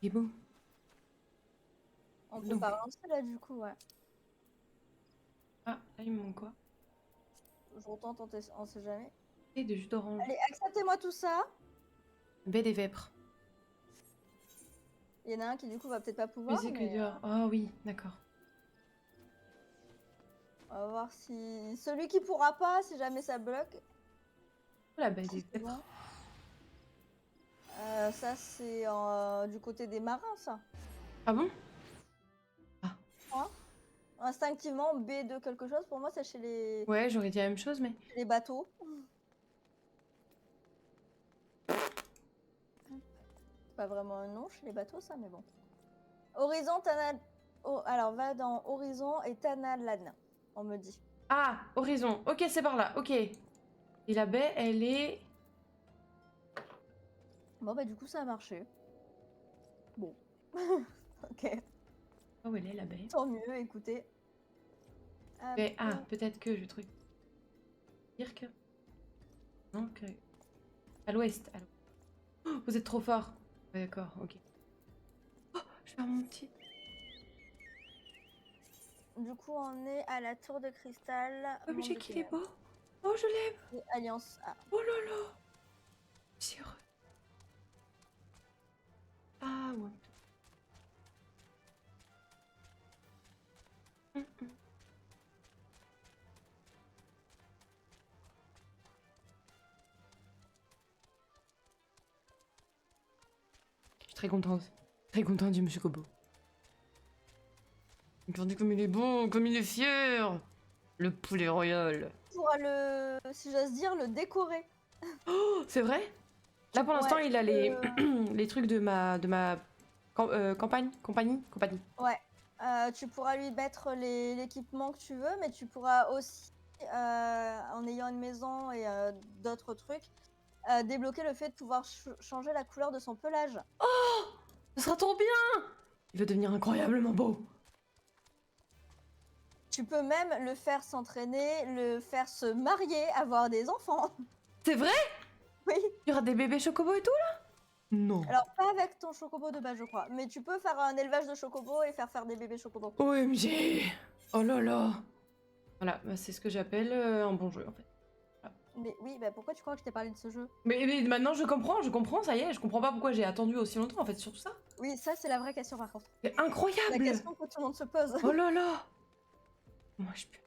Et bon. On peut Donc, pas relancer là du coup, ouais. ah, là, il me manque quoi? Je retente, on sait jamais. Et de jus d'orange. Allez, acceptez-moi tout ça. Baie des vêpres. Il y en a un qui du coup va peut-être pas pouvoir, Musique mais dehors. Ah oui, d'accord. on va voir si celui qui pourra pas, si jamais ça bloque. Oh, la baie Si des c'est vêpres. bon. Ça c'est du côté des marins, ça. Ah bon? Ah. Hein. Instinctivement, B2 quelque chose, pour moi c'est chez Ouais, j'aurais dit la même chose, mais... les bateaux. C'est pas vraiment un nom chez les bateaux, ça, mais bon. Horizon, Tanad. Oh, alors va dans Horizon et Tanadlan, on me dit. Ah, horizon. Ok, c'est par là. Ok. Et la baie, elle est... Bon, bah, du coup, ça a marché. Bon. Ok. Ah, où elle est, la baie? Tant mieux, écoutez. Hop. Baie... Ah, peut-être que je truc. Dire que... Non, que... À l'ouest. À l'ouest. Oh, vous êtes trop fort. Ouais, d'accord, ok. Oh, je vais faire mon petit... Du coup, on est à la tour de cristal, monde Objet de qu'il est ténèbres. beau. Oh, je l'aime. Et Alliance A. Oh là là. Je suis heureux. Ah, ouais. Mm. Je suis très contente. Très contente du Monsieur Kobo. Regardez comme il est bon, comme il est fier. Le poulet royal. Tu pourras le, si j'ose dire, le décorer. Oh, c'est vrai? Là, pour l'instant, Ouais, il a les, les trucs de ma campagne, compagnie. ouais. Tu pourras lui mettre l'équipement que tu veux, mais tu pourras aussi, en ayant une maison et d'autres trucs, débloquer le fait de pouvoir changer la couleur de son pelage. Oh, ce sera trop bien. Il va devenir incroyablement beau. Tu peux même le faire s'entraîner, le faire se marier, avoir des enfants. C'est vrai? Oui. Il y aura des bébés chocobos et tout là? Non. Alors pas avec ton chocobo de base, je crois, mais tu peux faire un élevage de chocobos et faire des bébés chocobos. OMG. Oh là là. Voilà, bah, c'est ce que j'appelle un bon jeu en fait. Voilà. Mais oui, bah pourquoi tu crois que je t'ai parlé de ce jeu? Mais maintenant je comprends, ça y est, je comprends pas pourquoi j'ai attendu aussi longtemps en fait, surtout ça. Oui, ça c'est la vraie question par contre. C'est La incroyable. question que tout le monde se pose. Oh là là. Moi je peux...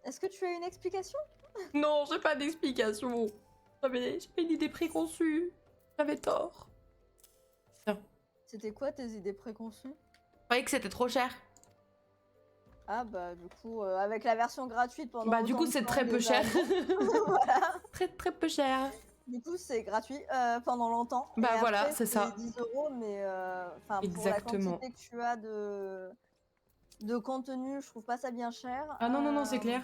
Est-ce que tu as une explication? Non, j'ai pas d'explication. J'avais une idée préconçue. J'avais tort. Tiens. C'était quoi tes idées préconçues? Je croyais que c'était trop cher. Ah bah du coup, avec la version gratuite pendant Bah du autant coup de c'est temps très peu déjà, cher. non. Voilà. Très très peu cher. Du coup, c'est gratuit pendant longtemps et Bah voilà, après c'est c'est ça. 10 €, mais enfin pour la Exactement. quantité que tu as de contenu, je trouve pas ça bien cher. Ah non, non, non, c'est clair.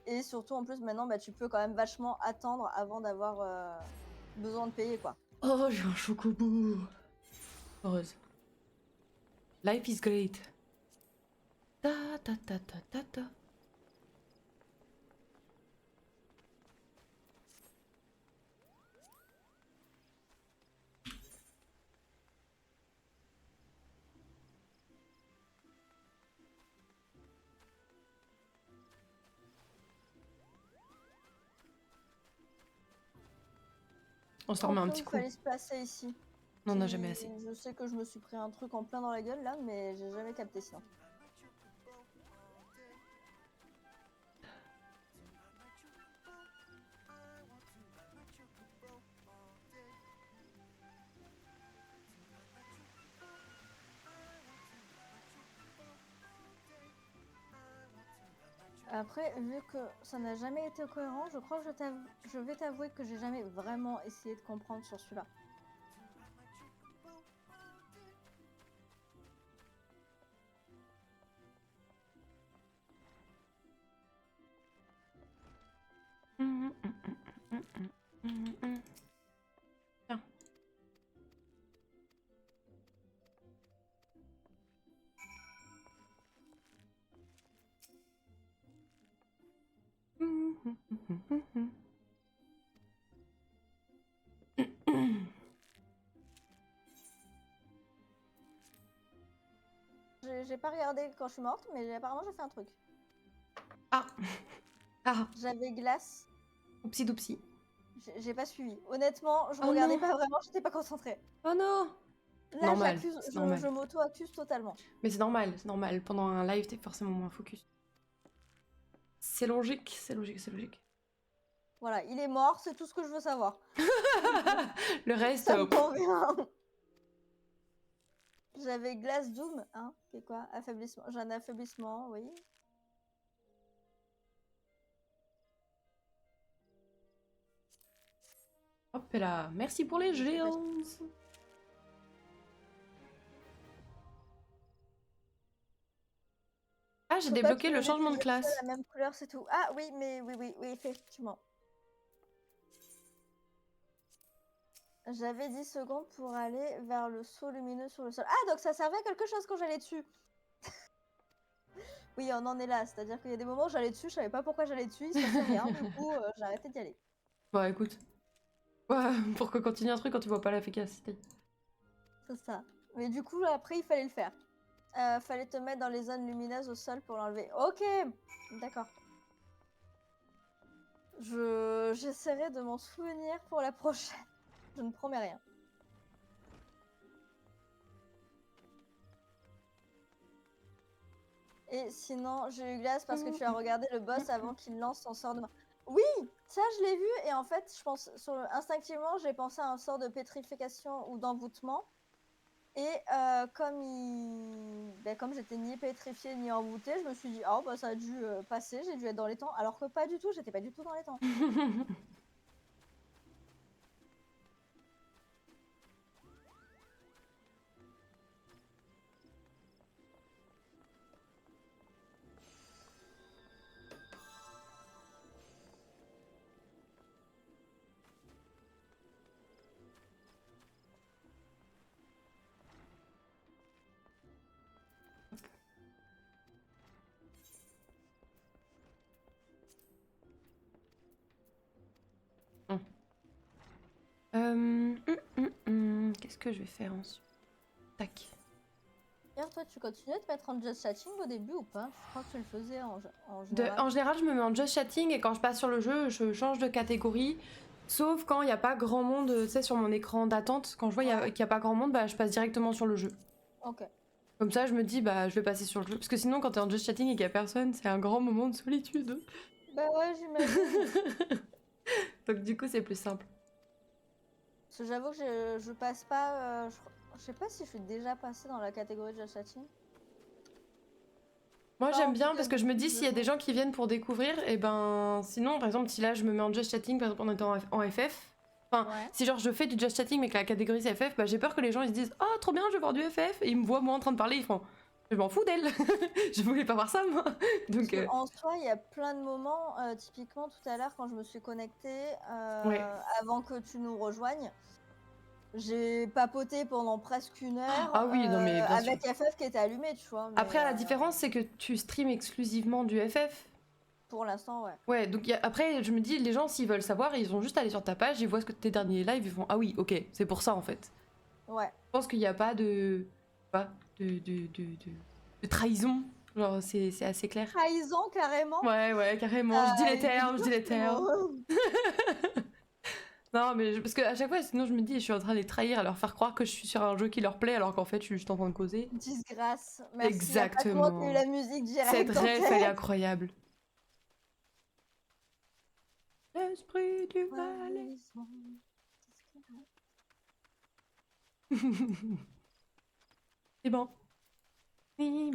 Et surtout en plus maintenant, bah, tu peux quand même vachement attendre avant d'avoir besoin de payer, quoi. Oh, j'ai un chocobo. Heureuse. Life is great. Ta ta ta ta ta ta. On se remet un Enfin, petit il coup. fallait se placer ici. Non, on n'a jamais assez. Je sais que je me suis pris un truc en plein dans la gueule là, mais j'ai jamais capté sinon. Après, vu que ça n'a jamais été cohérent, je crois que je vais t'avouer que j'ai jamais vraiment essayé de comprendre sur celui-là. Tiens. J'ai pas regardé quand je suis morte, mais apparemment j'ai fait un truc. Ah. Ah. J'avais glace, Oupsi doupsi. j'ai pas suivi. Honnêtement, je Oh regardais non. pas vraiment, j'étais pas concentrée. Oh non. Là, Normal, c'est normal. je m'auto-accuse totalement. Mais c'est normal, c'est normal. Pendant un live, t'es forcément moins focus. C'est logique, c'est logique, c'est logique. Voilà, il est mort, c'est tout ce que je veux savoir. Le reste, Ça me convient. J'avais glace doom, hein, c'est quoi? Affaiblissement. J'ai un affaiblissement, oui. hop là. Merci pour les géants. Ah, j'ai Faut pas débloqué le cumuler changement de plusieurs fois classe. la même couleur, c'est tout. Ah oui, mais oui, effectivement. J'avais 10 secondes pour aller vers le saut lumineux sur le sol. Ah, donc ça servait à quelque chose quand j'allais dessus. Oui, on en est là. C'est-à-dire qu'il y a des moments où j'allais dessus, je savais pas pourquoi j'allais dessus, il se passait rien. Du coup, j'ai arrêté d'y aller. Bah écoute. Ouais, pourquoi continuer un truc quand tu vois pas l'efficacité? C'est ça. Mais du coup, après, il fallait le faire. Fallait te mettre dans les zones lumineuses au sol pour l'enlever. Ok, d'accord. J'essaierai de m'en souvenir pour la prochaine. Je ne promets rien. Et sinon, j'ai eu glace parce que tu as regardé le boss avant qu'il lance son sort de... Oui, ça je l'ai vu et en fait, je pense instinctivement, j'ai pensé à un sort de pétrification ou d'envoûtement. Et comme j'étais ni pétrifiée ni envoûtée, je me suis dit, oh bah ça a dû passer, j'ai dû être dans les temps. Alors que pas du tout, j'étais pas du tout dans les temps. Qu'est-ce que je vais faire ensuite? Tac. D'ailleurs, toi, tu continuais de te mettre en just chatting au début ou pas? Je crois que tu le faisais en général. En général, je me mets en just chatting et quand je passe sur le jeu, je change de catégorie. Sauf quand il n'y a pas grand monde, tu sais, sur mon écran d'attente. Quand je vois qu'il n'y a pas grand monde, bah, je passe directement sur le jeu. Ok. Comme ça, je me dis, bah, je vais passer sur le jeu. Parce que sinon, quand t'es en just chatting et qu'il n'y a personne, c'est un grand moment de solitude. Bah ouais, j'imagine. Donc, du coup, c'est plus simple. Parce que j'avoue que je passe pas. Je sais pas si je suis déjà passée dans la catégorie de just chatting. Moi, Pas j'aime en bien tout parce cas que je me dis, depuis s'il y a des gens qui viennent pour découvrir, et ben, sinon, par exemple, si là, je me mets en just chatting, par exemple, en étant en FF, enfin, Ouais. si genre je fais du just chatting mais que la catégorie c'est FF, bah, j'ai peur que les gens ils se disent, oh, trop bien, je vais voir du FF, et ils me voient moi en train de parler, ils font, je m'en fous d'elle, je voulais pas voir ça, moi. Donc, Parce que en soi, il y a plein de moments, typiquement tout à l'heure quand je me suis connectée, ouais. avant que tu nous rejoignes, j'ai papoté pendant presque 1 heure Ah oui, non, mais bien sûr. avec FF qui était allumé, tu vois. Mais, Après, la différence, c'est que tu streams exclusivement du FF. pour l'instant, ouais. Ouais, donc après, je me dis, les gens, s'ils veulent savoir, ils ont juste à aller sur ta page, ils voient ce que tes derniers lives, ils font, ah oui, ok, c'est pour ça en fait. Ouais. Je pense qu'il n'y a pas de. Pas de trahison. Genre, c'est assez clair. Trahison, carrément. Ouais, carrément. Je dis les Il est termes, je dur, dis les ce termes. mot. Non, mais parce qu'à chaque fois, sinon, je me dis, je suis en train de les trahir, à leur faire croire que je suis sur un jeu qui leur plaît, alors qu'en fait, je suis juste en train de causer. Disgrâce. Merci. Exactement. Il y a pas que moi qui ai eu la musique Cette directe en ref, elle est tête. incroyable. L'esprit du Valais. C'est bon. Oui.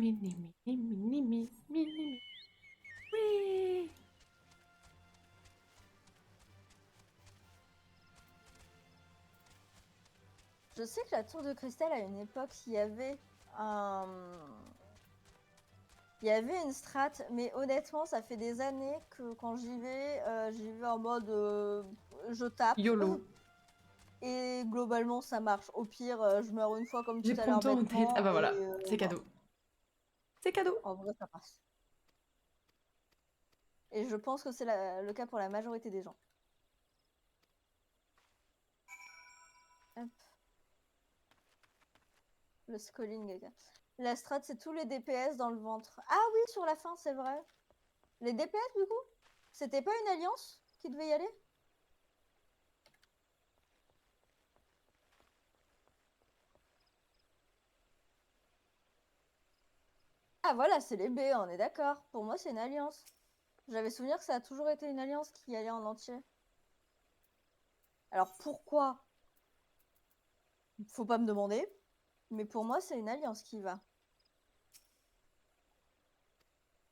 Je sais que la tour de cristal, à une époque, il y avait une strat, mais honnêtement, ça fait des années que quand j'y vais en mode je tape. YOLO. Et globalement, ça marche. Au pire, je meurs une fois comme tout J'ai à l'heure Prompto en tête. bêtement. Ah bah voilà, et, c'est cadeau. C'est cadeau. En vrai, ça passe. Et je pense que c'est le cas pour la majorité des gens. Hop. Le sculling. La strat, c'est tous les DPS dans le ventre. Ah oui, sur la fin, c'est vrai. Les DPS, du coup? C'était pas une alliance qui devait y aller? Ah voilà, c'est les B, on est d'accord. Pour moi, c'est une alliance. J'avais souvenir que ça a toujours été une alliance qui allait en entier. Alors pourquoi? Faut pas me demander. Mais pour moi, c'est une alliance qui va.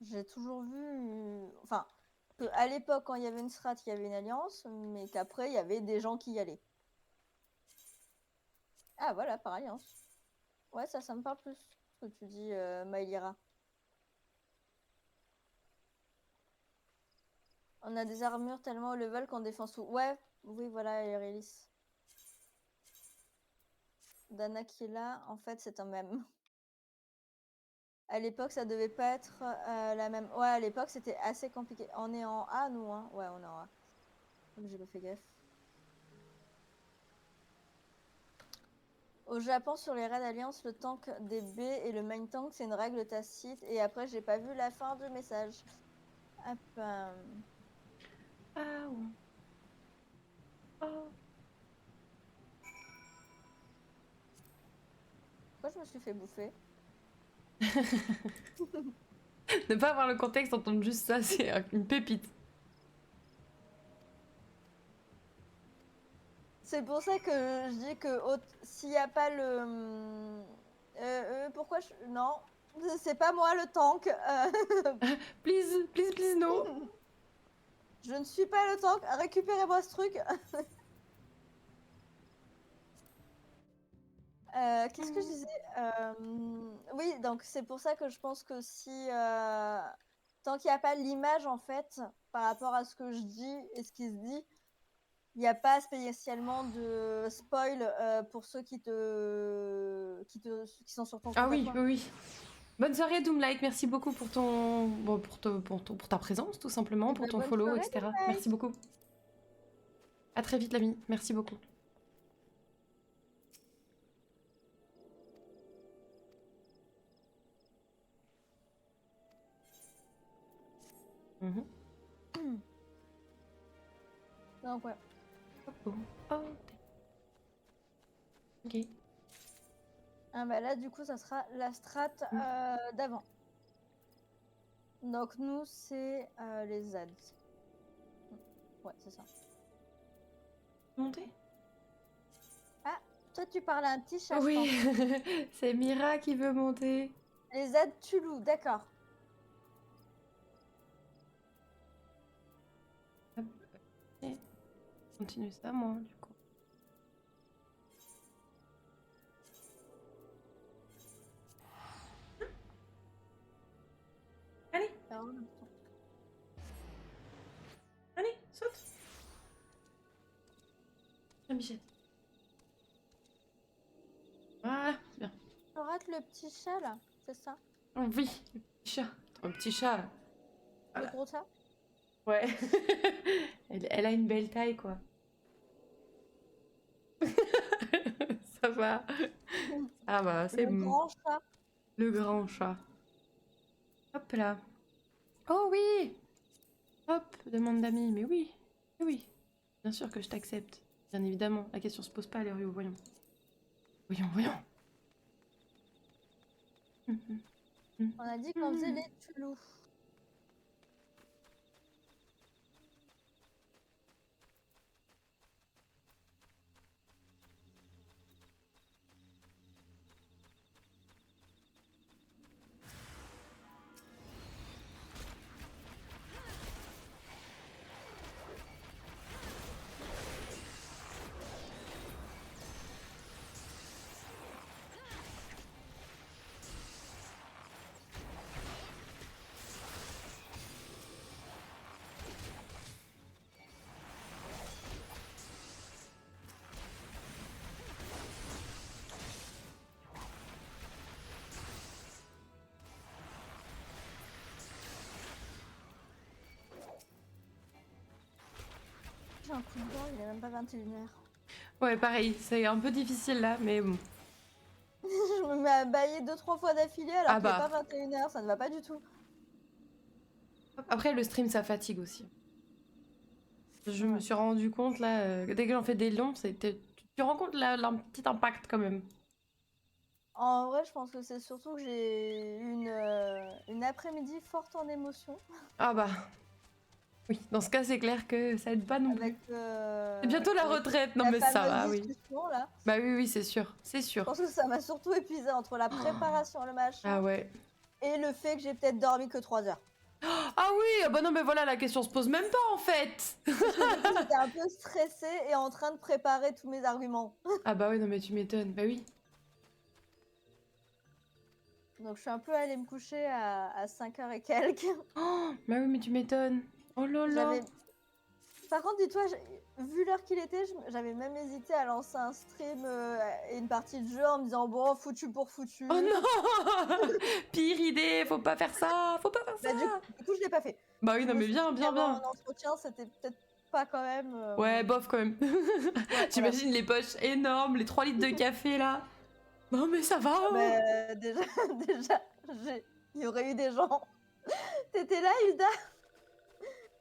J'ai toujours vu... Enfin, à l'époque, quand il y avait une strat, il y avait une alliance, mais qu'après, il y avait des gens qui y allaient. Ah voilà, par alliance. Ouais, ça me parle plus, ce que tu dis, Maïlira. On a des armures tellement haut level qu'on défend sous... Ouais, oui, voilà, Irélis. Dana qui est là, en fait, c'est un même. À l'époque, ça devait pas être la même. Ouais, à l'époque, c'était assez compliqué. On est en A, nous, hein? Ouais, on est en A. Comme j'ai pas fait gaffe. Au Japon, sur les raids Alliance, le tank des B et le main tank, c'est une règle tacite. Et après, j'ai pas vu la fin du message. Hop. Ah ouais. Oh. Pourquoi je me suis fait bouffer? Ne pas avoir le contexte, entendre juste ça, c'est une pépite. C'est pour ça que je dis que s'il n'y a pas le... pourquoi je... Non, c'est pas moi le tank. Please, please, please, no. Je ne suis pas le tank. Récupérez-moi ce truc. Qu'est-ce que je disais? Oui, donc c'est pour ça que je pense que si... tant qu'il n'y a pas l'image, en fait, par rapport à ce que je dis et ce qui se dit, il n'y a pas spécialement de spoil pour ceux qui sont sur ton compte Ah à oui, toi. oui, oui. Bonne soirée Doomlight, merci beaucoup pour ton... Bon, pour ta présence tout simplement, pour ton Bonne follow, soirée, etc. Doomlight. Merci beaucoup. À très vite l'ami, merci beaucoup. Mhm. Donc ouais. Oh, oh. Ok. Ah bah là, du coup, ça sera la strat d'avant. Donc nous, c'est les ZAD. Ouais, c'est ça. Monter? Ah, toi, tu parles à un petit chat, je Oui, pense. c'est Mira qui veut monter. Les ZAD Tulou, d'accord. Hop, ok. Continue ça moi du coup. Allez, allez, saute. La bichette. Voilà, c'est bien. On rate le petit chat, là, c'est ça? Oh, oui, le petit chat. Un petit chat là. Le Voilà. gros chat? Ouais. Elle a une belle taille quoi. Ça va. Ah bah c'est Le bon. grand chat. Le grand chat. Hop là. Oh oui. Hop, demande d'amis. Mais oui. Mais oui. Bien sûr que je t'accepte. Bien évidemment. La question se pose pas, les voyons. Voyons, voyons. On a dit qu'on faisait les Tulou. J'ai un coup de dent, il est même pas 21h. Ouais, pareil. C'est un peu difficile là, mais bon. Je je me mets à bailler 2-3 fois d'affilée alors Ah qu'il est bah. pas 21h, ça ne va pas du tout. Après, le stream, ça fatigue aussi. Je me Ouais. suis rendu compte là, dès que j'en fais des longs, tu rends compte un petit impact quand même. En vrai, je pense que c'est surtout que j'ai une après-midi forte en émotions Ah bah, oui, dans ce cas, c'est clair que ça aide pas non avec, plus. C'est bientôt la avec retraite, non la mais ça fameuse va, oui. discussion là. Bah oui, oui, c'est sûr, c'est Je sûr. pense que ça m'a surtout épuisée entre la préparation, le machin Ah ouais. et le fait que j'ai peut-être dormi que 3 heures. Ah oui, ah bah non mais voilà, la question se pose même pas en fait. Parce que du coup, j'étais un peu stressée et en train de préparer tous mes arguments. Ah bah oui, non mais tu m'étonnes, bah oui. Donc je suis un peu allée me coucher à 5h et quelques. Oh, bah oui, mais tu m'étonnes. Oh là là. J'avais Par contre, dis-toi, vu l'heure qu'il était, j'avais même hésité à lancer un stream, et une partie de jeu en me disant: «Bon, foutu pour foutu». Oh non. Pire idée, faut pas faire ça, faut pas faire ça. Bah, du coup, je l'ai pas fait. Bah oui, Je non me mais suis dit bien, bien, qu'avoir bien. un entretien, c'était peut-être pas quand même, Ouais, bof quand même. ouais, voilà. T'imagines les poches énormes, les 3 litres de café là. Non mais ça va. Ah bah, déjà déjà, il y aurait eu des gens. T'étais là, Hilda?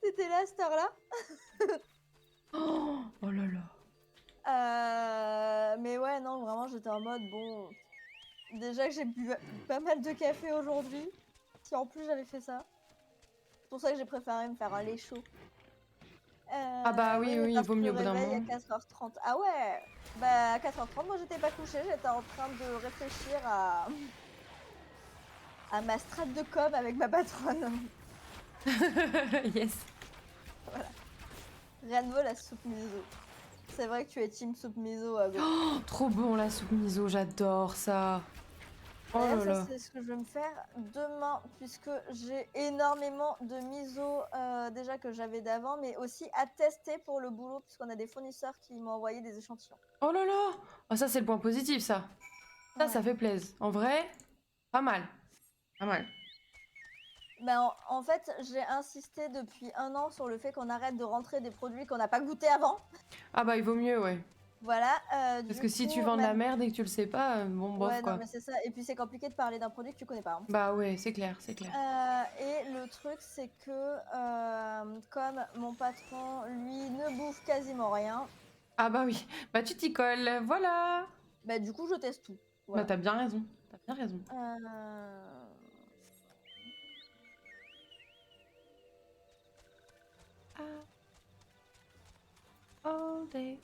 T'étais là à cette heure-là? Oh, oh là là. Mais ouais, non, vraiment, j'étais en mode: «Bon, déjà que j'ai bu pas mal de café aujourd'hui, si en plus j'avais fait ça». C'est pour ça que j'ai préféré me faire un lait chaud. Ah bah Oui, oui, oui, oui, il parce vaut que mieux le au bout d'un réveil à moment. 4h30. Ah ouais! Bah, à 4h30, moi j'étais pas couchée, j'étais en train de réfléchir à ma strat de com avec ma patronne. Yes. Voilà. Rien ne vaut la soupe miso. C'est vrai que tu es team soupe miso, à go. Oh, trop bon la soupe miso, j'adore ça. Oh D'ailleurs, là ça là. c'est ce que je vais me faire demain, puisque j'ai énormément de miso, déjà que j'avais d'avant, mais aussi à tester pour le boulot, puisqu'on a des fournisseurs qui m'ont envoyé des échantillons. Oh là là. Ah ça c'est le point positif ça. Ça Ouais. fait plaisir. En vrai, pas mal. Pas mal. Ben, en fait, j'ai insisté depuis 1 an sur le fait qu'on arrête de rentrer des produits qu'on n'a pas goûtés avant. Ah bah il vaut mieux, ouais. Voilà, Parce du que si tu coup, vends de la même merde et que tu le sais pas, bon bof ouais, non, quoi. mais c'est ça et puis c'est compliqué de parler d'un produit que tu connais pas, hein. Bah ouais, c'est clair, c'est clair. Et le truc, c'est que, comme mon patron, lui, ne bouffe quasiment rien, Ah bah oui. Bah tu t'y colles, voilà. bah, du coup, je teste tout. Bah Voilà. t'as bien raison. T'as bien raison. Heu, Ah, all day.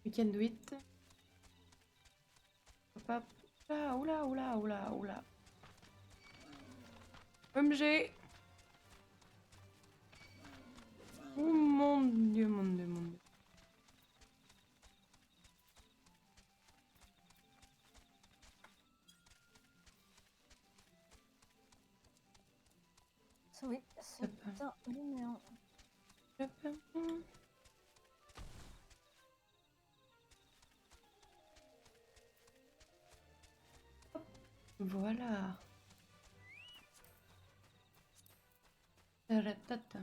We can do it. Hop, hop. Ah, oula, oula, oula, oula. OMG. Oh mon dieu, mon dieu, mon dieu. oui, c'est putain mignon. Voilà. Taratata.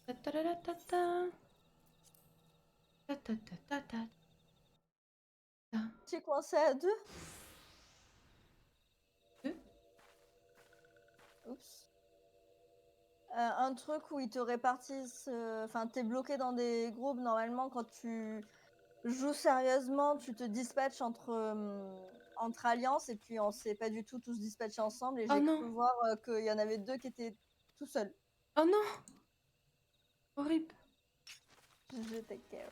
Tataratata. Tatatatata. Tu es coincé à 2? Deux. Oups. Un truc où ils te répartissent, enfin, tu es bloqué dans des groupes. Normalement, quand tu joues sérieusement, tu te dispatches entre alliances et puis on s'est pas du tout tous dispatchés ensemble et Oh j'ai non. cru voir, qu'il y en avait 2 qui étaient tout seuls. Oh non. Horrible. Je take care.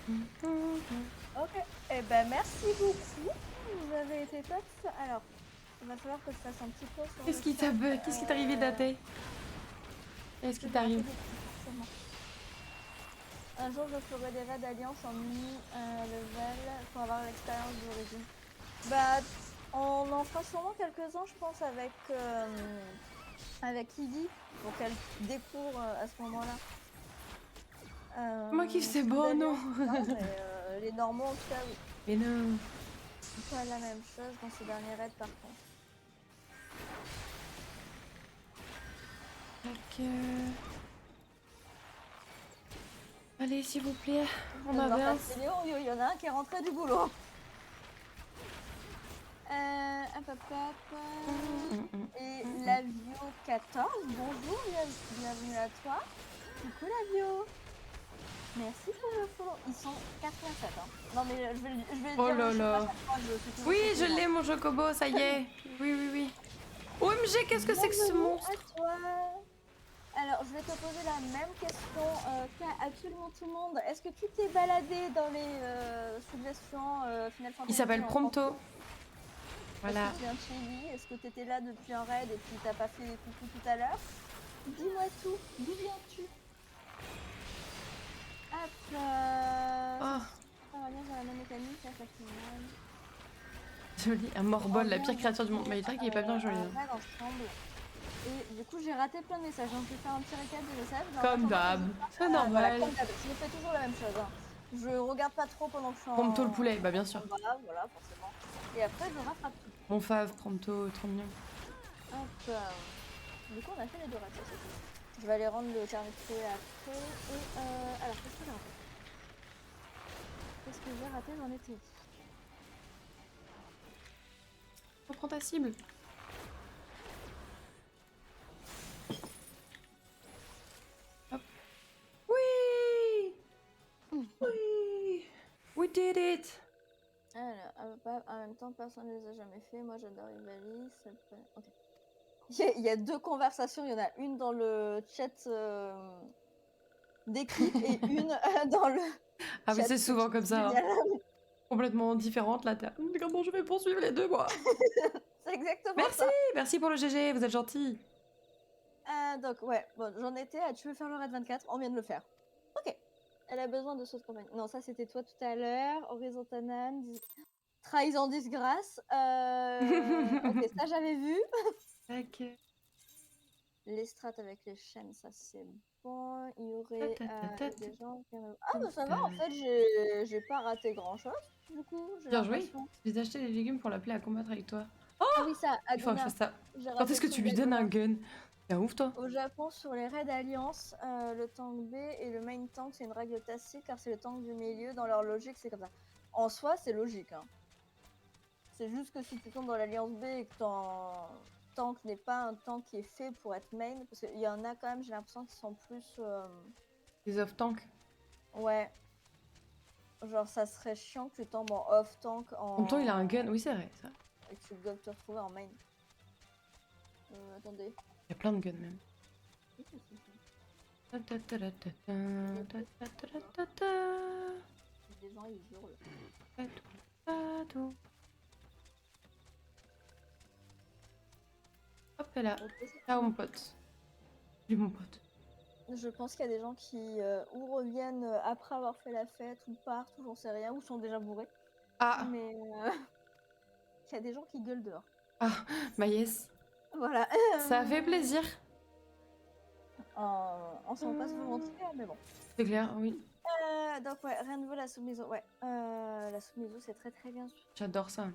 Hop. Ok, eh ben merci beaucoup. Vous avez été top. Alors, il va falloir que je fasse un petit peu sur Qu'est-ce le qui chat. qu'est-ce qui t'est arrivé, Daté? Qu'est-ce qui Que j'ai raté t'arrive? des trucs, forcément. Un jour, je ferai des raids d'alliance en mini-level pour avoir l'expérience d'origine. Bah, on en fera sûrement quelques-uns, je pense, avec Lydie, pour qu'elle découvre à ce moment-là. Moi qui c'est Ceux bon, non. d'alliance, non, mais les normaux, en tout cas, oui. Mais non. C'est pas la même chose dans ces derniers raids, par contre. Donc, allez, s'il vous plaît, Je on vais devoir avance. passer Léon, il y en a un qui est rentré du boulot. Hop, hop, hop. Et Lavio 14, bonjour, bienvenue à toi. Coucou Lavio. Merci pour le follow. Ils sont 87. Hein. Non mais je vais Oh dire là le chiffre là. à chaque fois. Oui, je l'ai, mon chocobo, ça y est. Oui, oui, oui. OMG, qu'est-ce que c'est que ce Bienvenue monstre? à toi. Alors, je vais te poser la même question qu'à absolument tout le monde. Est-ce que tu t'es baladé dans les suggestions Final Fantasy? Il s'appelle en Prompto. français? Voilà. Est-ce que tu viens de chez lui? Est-ce que tu étais là depuis un raid et puis t'as pas fait coucou tout à l'heure? Dis-moi tout. D'où viens-tu? Hop. Oh, Dans la même mécanique, ça fait mal. joli. Un morbol, la pire créature du monde. Mais il est vrai qu'il est pas bien joli. Un Hein. raid ensemble. Et du coup, j'ai raté plein de messages. Donc, je vais faire un petit récap des messages. Mais en Comme attendant, d'hab. n'hésite pas C'est à- Voilà, normal. comme d'hab. Je fais toujours la même chose. Hein. Je regarde pas trop pendant que je suis Prompto le en poulet, bah bien sûr. combat, voilà, forcément. Et après, je rattrape tout. Mon fave, Prompto, trop mignon. Hop. Du coup, on a fait les deux raids, ça c'est cool. Je vais aller rendre le carnet de fouet après. Et alors, qu'est-ce que j'ai raté? Qu'est-ce que j'ai raté? J'en étais où? Reprends ta cible. Hop. Oui. Oui. We did it. Alors, en même temps, personne ne les a jamais fait. Moi, j'adore Ivali. Ok. Il y a deux conversations. Il y en a une dans le chat d'équipe et une dans le Ah oui, chat c'est souvent Twitch. comme ça. Hein. Génial. Complètement différente là. Comment je vais poursuivre les deux, moi? C'est exactement Merci, ça. merci pour le GG, vous êtes gentil. Donc, ouais, bon, j'en étais à tu veux faire le raid 24, on vient de le faire. Ok. Elle a besoin de sauce compagnie. Non, ça c'était toi tout à l'heure. Horizontanan, trahison disgrâce. Ok, ça j'avais vu. Ok. Les strats avec les chaînes, ça c'est bon. Il y aurait des gens qui... Ah bah ça va, en fait, j'ai pas raté grand chose. Du coup, j'ai Bien joué. l'impression. J'ai acheté des légumes pour l'appeler à combattre avec toi. Ah oui, ça, Il faut que je Agona. fasse ça. J'ai Quand raté est-ce le que truc tu lui donnes d'Agona. un gun? T'es un ouf, toi. Au Japon, sur les raids Alliance, le tank B et le main tank, c'est une règle tacite car c'est le tank du milieu. Dans leur logique, c'est comme ça. En soi, c'est logique. Hein. C'est juste que si tu tombes dans l'Alliance B et que ton tank n'est pas un tank qui est fait pour être main, parce qu'il y en a quand même, j'ai l'impression qu'ils sont plus... Les off-tank. Ouais. Genre, ça serait chiant que tu tombes en off-tank En même temps, il a un gun. Oui, c'est vrai. Ça. et que tu dois te retrouver en main. Attendez. Il y a plein de guns, même. Les gens, ils hurlent. Hop, et là. Ciao, mon pote. Salut, mon pote. Je pense qu'il y a des gens qui ou reviennent après avoir fait la fête, ou partent, ou j'en sais rien, ou sont déjà bourrés. Ah, Mais il y a des gens qui gueulent dehors. ah, bah yes. Voilà. Ça fait plaisir. On s'en passe volontiers, mais bon. C'est clair, oui. Donc ouais, rien de vaut la soumission. Ouais, la soumission c'est très très bien. J'adore ça.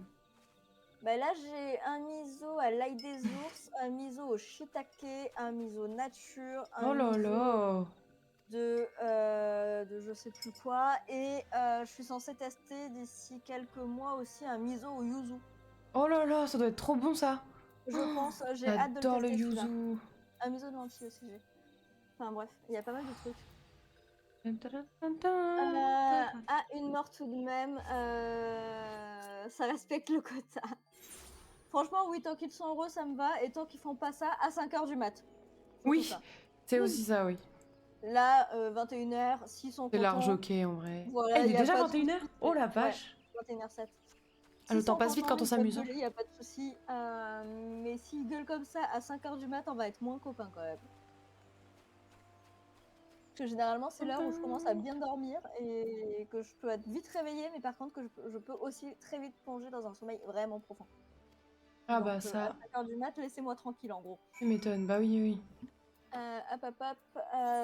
Bah là j'ai un miso à l'ail des ours, un miso au shiitake, un miso nature, un Oh là miso là. de je sais plus quoi, et je suis censée tester d'ici quelques mois aussi un miso au yuzu. Oh là là, ça doit être trop bon, ça. Je pense, j'ai hâte de le J'adore tester. le celui-là. yuzu. Un miso de lentilles aussi j'ai. Enfin bref, il y a pas mal de trucs. Une mort tout de même. Ça respecte le quota. Franchement, oui, tant qu'ils sont heureux, ça me va. Et tant qu'ils font pas ça, à 5h du mat. Surtout Oui, ça. c'est aussi ça, oui. Là, 21h, s'ils sont C'est large, contents, ok, en vrai. Ah, voilà, il il est y a déjà pas de 21h? souci. Oh la Ouais, vache! 21h07. Ah, le S'ils temps sont passe vite contents, quand on ils peuvent s'amuse, hein. gueuler, il y a pas de souci. Mais s'ils gueulent comme ça à 5h du mat, on va être moins copains quand même. Parce que généralement, c'est l'heure où je commence à bien dormir et que je peux être vite réveillée, mais par contre que je peux aussi très vite plonger dans un sommeil vraiment profond. Ah Donc bah à ça, 5h du mat, laissez-moi tranquille en gros. tu m'étonnes. Bah oui, oui. Hop, hop, hop.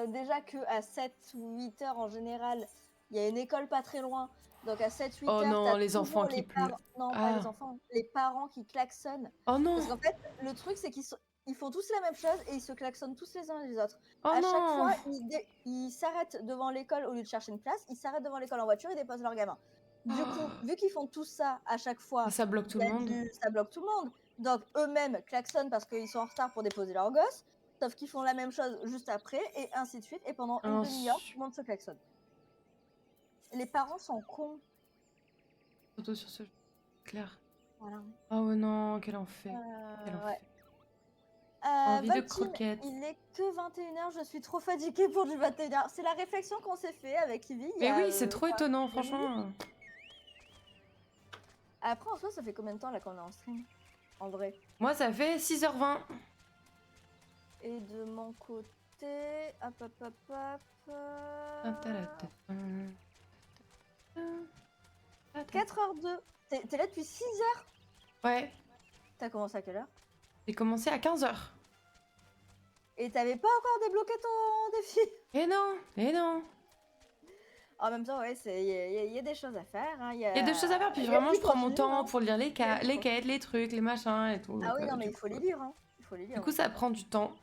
Déjà qu'à 7 ou 8 heures en général, il y a une école pas très loin. Donc à 7-8 Oh heures, non, t'as les enfants toujours qui les pleurent. parents. Non, pas les Ah. enfants, les parents qui klaxonnent. Oh non! Parce qu'en fait, le truc, c'est ils font tous la même chose et ils se klaxonnent tous les uns les autres. Oh À chaque non! fois, ils s'arrêtent devant l'école au lieu de chercher une place, ils s'arrêtent devant l'école en voiture et déposent leurs gamins. Du coup, vu qu'ils font tout ça à chaque Et fois, ça bloque tout le monde. ça bloque tout le monde. Donc eux-mêmes klaxonnent parce qu'ils sont en retard pour déposer leurs gosses. Sauf qu'ils font la même chose juste après, et ainsi de suite. Et pendant une demi-heure, tout le monde se klaxonne. Les parents sont cons. Surtout sur ce jeu. Claire. Voilà. Oh non, quel enfer. Quel enfer. Ouais. Envie de Voltine, croquettes. il est que 21h, je suis trop fatiguée pour du 21h. C'est la réflexion qu'on s'est fait avec Ivy. Mais oui, c'est trop étonnant, quelques minutes. franchement. Après, en soi, ça fait combien de temps là qu'on est en stream? En vrai. Moi, ça fait 6h20. Et de mon côté. Hop, hop, hop, hop. 4h02. T'es là depuis 6h? Ouais, T'as commencé à quelle heure? j'ai commencé à 15h. Et t'avais pas encore débloqué ton défi? Et non, et non. En même temps, ouais, il y a des choses à faire. Hein. Il y a des choses à faire, puis il y a vraiment, du je prends mon contenu, temps hein. pour lire les Il y a du quêtes, les trucs, les machins et tout. Ah oui, Donc, non, mais du il faut coup, les lire. Hein. Il faut les lire. Du coup, ça prend du temps.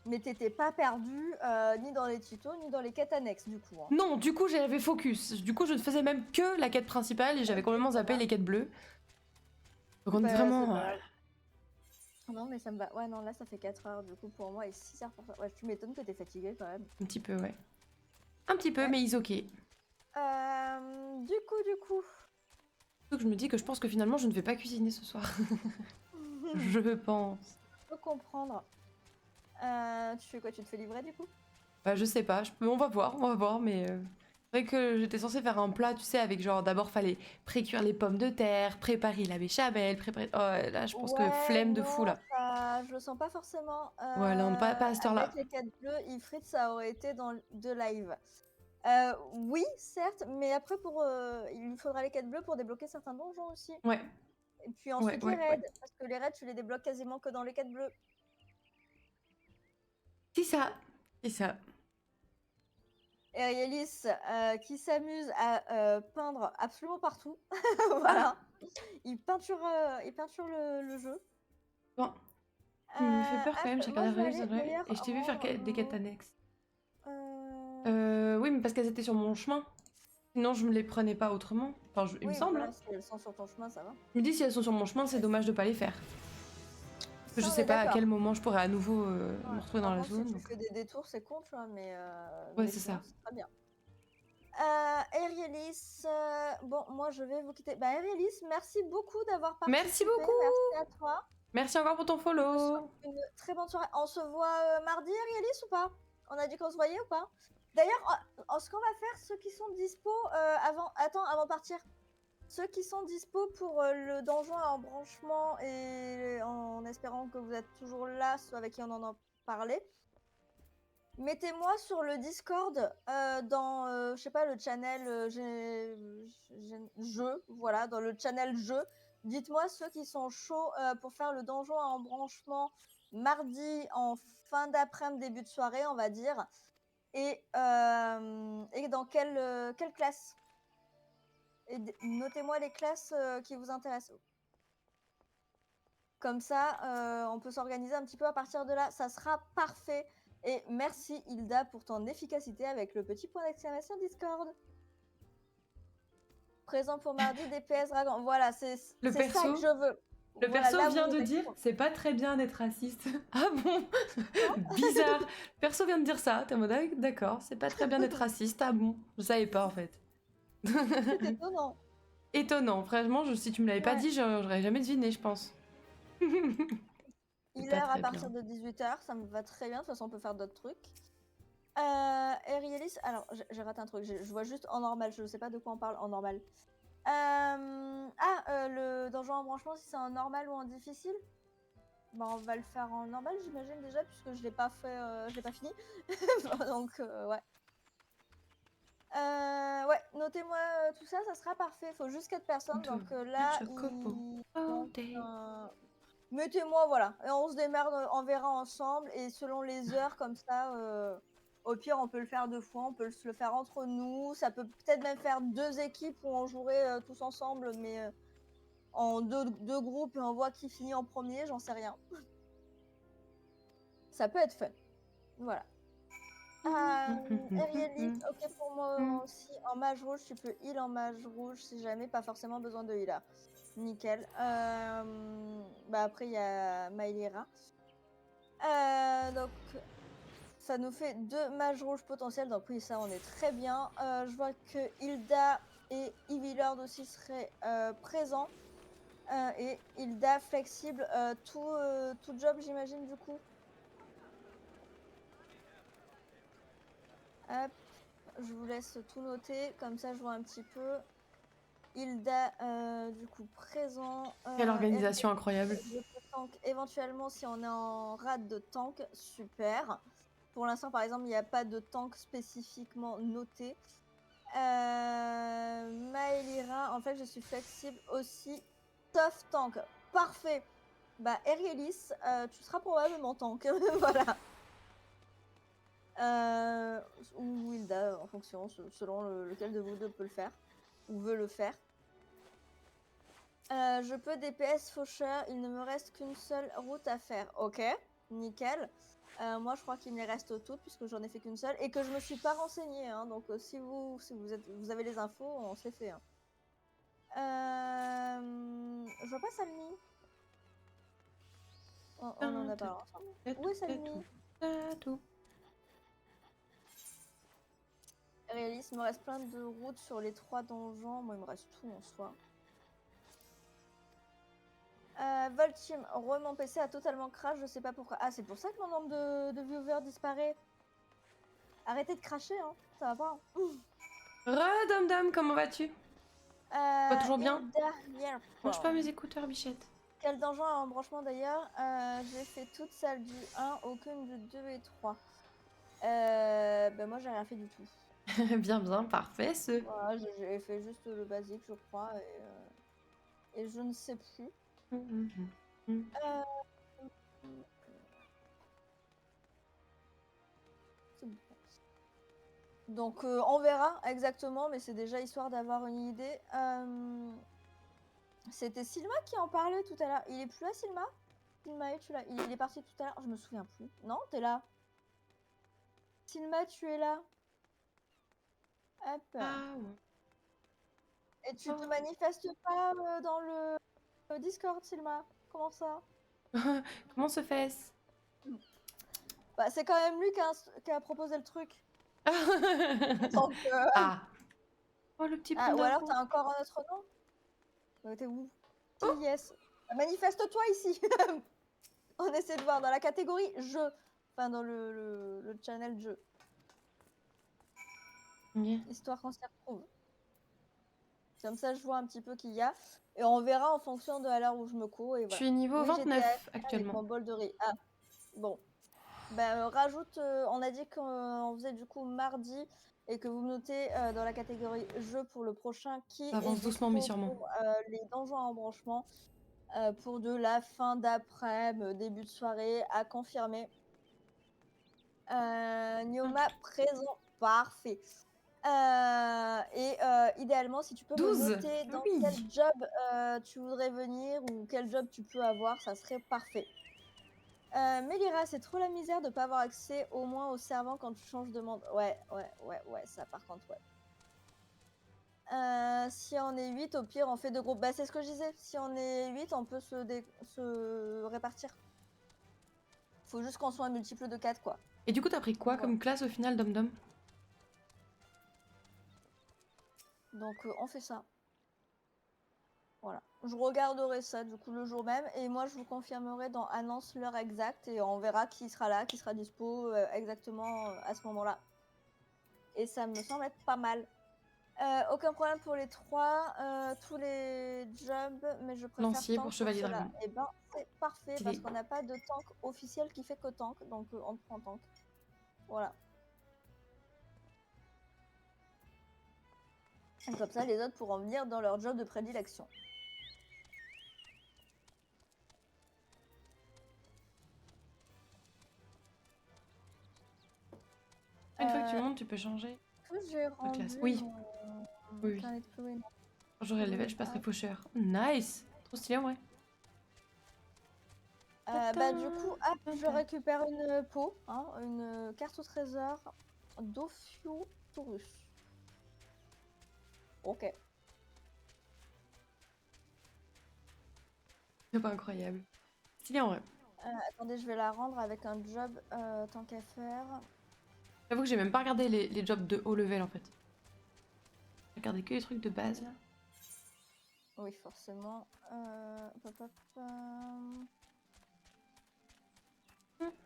Mais t'étais pas perdu ni dans les tutos, ni dans les quêtes annexes, du coup. Hein. Non, du coup, j'avais focus. Du coup, je ne faisais même que la quête principale et j'avais complètement zappé les quêtes bleues. Donc, on est vraiment. Non, mais ça me va. Ouais, non, là, ça fait 4 heures du coup pour moi et 6 heures pour toi. Ouais, tu m'étonnes que t'es fatiguée quand même. Un petit peu, ouais. Un petit peu, Ouais. mais ils ok. Du coup. Donc, je me dis que je pense que finalement, je ne vais pas cuisiner ce soir. Je pense. Je peux comprendre. Tu fais quoi? Tu te fais livrer du coup? Bah, je sais pas, on va voir, mais c'est vrai que j'étais censée faire un plat, tu sais, avec genre d'abord fallait pré-cuire les pommes de terre, préparer la béchamel, préparer. Oh là, je pense que flemme de fou là. Ça, je le sens pas forcément. Voilà, on n'est pas à cette heure-là. Avec les quêtes bleues, Ifrit, ça aurait été dans deux lives. Oui, certes, mais après il lui faudra les quêtes bleues pour débloquer certains donjons aussi. Ouais. Et puis ensuite Ouais, les raids, parce que les raids tu les débloques quasiment que dans les quêtes bleues. C'est ça, c'est ça. Erielis qui s'amuse à peindre absolument partout. Voilà. Il peinture le jeu. Bon, il me fait peur quand même, j'ai regardé la revue, et je t'ai vu faire des quêtes annexes. Oui, mais parce qu'elles étaient sur mon chemin. Sinon, je me les prenais pas autrement. Enfin, il me semble. Voilà, si elles sont sur ton chemin, ça va. Je me dis, si elles sont sur mon chemin, c'est dommage de pas les faire. Parce que je sais pas à quel moment je pourrais à nouveau me retrouver dans la zone. Si tu fais des détours, c'est con, tu vois, mais. Ouais, c'est ça. C'est très bien. Erielis, bon, moi je vais vous quitter. Bah, Erielis, merci beaucoup d'avoir participé. Merci beaucoup. Merci à toi. Merci encore pour ton follow. Une très bonne soirée. On se voit mardi, Erielis, ou pas? On a dit qu'on se voyait ou pas? D'ailleurs, ce qu'on va faire, ceux qui sont dispo avant de partir. Ceux qui sont dispo pour le donjon à embranchement et en espérant que vous êtes toujours là, ceux avec qui on en a parlé. Mettez-moi sur le Discord dans, je sais pas, le channel jeu, voilà, dans le channel jeu. Dites-moi ceux qui sont chauds pour faire le donjon à embranchement mardi en fin d'après-midi, début de soirée, on va dire. Et dans quelle classe? Et notez-moi les classes qui vous intéressent. Comme ça, on peut s'organiser un petit peu à partir de là. Ça sera parfait. Et merci Hilda pour ton efficacité avec le petit point d'exclamation Discord. Présent pour mardi, DPS Dragon. Voilà, c'est ça que je veux. Le perso vient de dire c'est pas très bien d'être raciste. Ah bon? Bizarre. Perso vient de dire ça. T'es en mode d'accord, c'est pas très bien d'être raciste. Ah bon? Je savais pas en fait. C'est étonnant. Étonnant. Franchement, si tu me l'avais pas dit, j'aurais jamais deviné, je pense. Il est à partir de 18h, ça me va très bien. De toute façon, on peut faire d'autres trucs. Erielis, alors j'ai raté un truc, je vois juste en normal, je sais pas de quoi on parle en normal. Le donjon en branchement, si c'est en normal ou en difficile? Bah, on va le faire en normal, j'imagine déjà, puisque je l'ai pas fait, je l'ai pas fini. Donc, ouais. Ouais, notez-moi tout ça, ça sera parfait. Faut juste 4 personnes. De Donc là, Chocobo. il All manque day. un. Mettez-moi, voilà. Et on se démerde, on verra ensemble. Et selon les heures, comme ça, au pire, on peut le faire 2 fois. On peut se le faire entre nous. Ça peut peut-être même faire 2 équipes où on jouerait tous ensemble, mais en deux groupes et on voit qui finit en premier. J'en sais rien. Ça peut être fun. Voilà. Erielis, ok pour moi aussi. En mage rouge, tu peux heal en mage rouge si jamais, pas forcément besoin de healer. Nickel. Bah après, il y a Maelira. Donc, ça nous fait 2 mages rouges potentiels. Donc, oui, ça, on est très bien. Je vois que Hilda et Evilord aussi seraient présents. Et Hilda flexible, tout job, j'imagine, du coup. Hop. Je vous laisse tout noter, comme ça je vois un petit peu. Hilda, du coup, présent. Quelle Eric, organisation incroyable. je peux tank éventuellement si on est en rade de tank, super. Pour l'instant, par exemple, il n'y a pas de tank spécifiquement noté. Maelira, en fait, je suis flexible aussi. Tough tank, parfait. Bah, Erielis, tu seras probablement tank. Voilà. Ou Hilda, en fonction, selon lequel de vous deux peut le faire, ou veut le faire. Je peux DPS faucheur, il ne me reste qu'une seule route à faire. Ok, nickel. Moi, je crois qu'il me les reste toutes, puisque j'en ai fait qu'une seule, et que je me suis pas renseignée, hein, donc si vous avez les infos, on s'est fait. Hein. Je vois pas Salmi. On en a parlé ensemble. Où est Salmi? Réaliste, il me reste plein de routes sur les 3 donjons. Moi, il me reste tout en soi. Volteam, mon PC a totalement crash, je sais pas pourquoi. Ah, c'est pour ça que mon nombre de viewers disparaît. Arrêtez de cracher, hein, ça va pas. Dom Dom, comment vas-tu? Va toujours bien? Derrière. Mange pas mes écouteurs, bichette. Quel donjon a embranchement d'ailleurs? J'ai fait toute celle du 1, aucune du 2 et 3. Ben moi, j'ai rien fait du tout. Bien, bien, parfait, ce. Voilà, j'ai fait juste le basique, je crois, et je ne sais plus. C'est bon. Donc on verra exactement, mais c'est déjà histoire d'avoir une idée. C'était Silma qui en parlait tout à l'heure. Il est plus là, Silma? Silma, tu là? Il est parti tout à l'heure. Je me souviens plus. Non, t'es là. Silma, tu es là. Hop. Ah, ouais. Et tu te manifestes pas dans le Discord, Silma? Comment ça? Comment se fait-ce? Bah, c'est quand même lui qui a proposé le truc. Donc, Ah. Oh, le petit ou panda alors roux. t'as encore un autre nom? T'es où? Oh. Yes. Manifeste-toi ici. On essaie de voir dans la catégorie jeu. Enfin, dans le channel jeu. Yeah. Histoire qu'on s'y retrouve. Comme ça, je vois un petit peu qu'il y a. Et on verra en fonction de l'heure où je me cours. Et Je voilà. suis niveau Oui, j'étais 29 avec actuellement. mon bol de riz. Ah, bon. Ben, rajoute. On a dit qu'on faisait du coup mardi. Et que vous notez dans la catégorie jeu pour le prochain qui Ça est avance doucement mais dispo sûrement. pour les donjons à embranchement. Pour de la fin d'après-midi, début de soirée, à confirmer. Nioma présent, parfait. Et idéalement, si tu peux me 12. noter dans Oui. quel job tu voudrais venir ou quel job tu peux avoir, ça serait parfait. Mélira, c'est trop la misère de pas avoir accès au moins au servant quand tu changes de monde. Ouais, ça par contre, ouais. Si on est 8, au pire, on fait 2 groupes. Bah, c'est ce que je disais. Si on est 8, on peut se répartir. Faut juste qu'on soit un multiple de 4, quoi. Et du coup, t'as pris quoi comme classe au final, Dom Dom? Donc, on fait ça. Voilà. Je regarderai ça du coup le jour même et moi je vous confirmerai dans annonce l'heure exacte et on verra qui sera là, qui sera dispo exactement à ce moment-là. Et ça me semble être pas mal. Aucun problème pour les 3, tous les jobs, mais je préfère Lancier pour tank pour chevalier cela. dragon. Et ben c'est parfait parce Stylé. qu'on n'a pas de tank officiel qui fait que tank, donc on prend tank. Voilà. Et comme ça les autres pourront venir dans leur job de prédilection. Une fois que tu montes, tu peux changer Que j'ai de classe. rendu Oui, mon oui, oui. carnet de fluide. Quand j'aurai le level, je passerai faucheur. Nice! Trop stylé, ouais. Bah du coup, je récupère une peau, hein, une carte au trésor d'Ophiutorus. Ok. C'est pas incroyable. Stylé en vrai. Attendez, je vais la rendre avec un job tant qu'à faire. J'avoue que j'ai même pas regardé les jobs de haut level en fait. J'ai regardé que les trucs de base là. Oui, forcément. Hop, hop,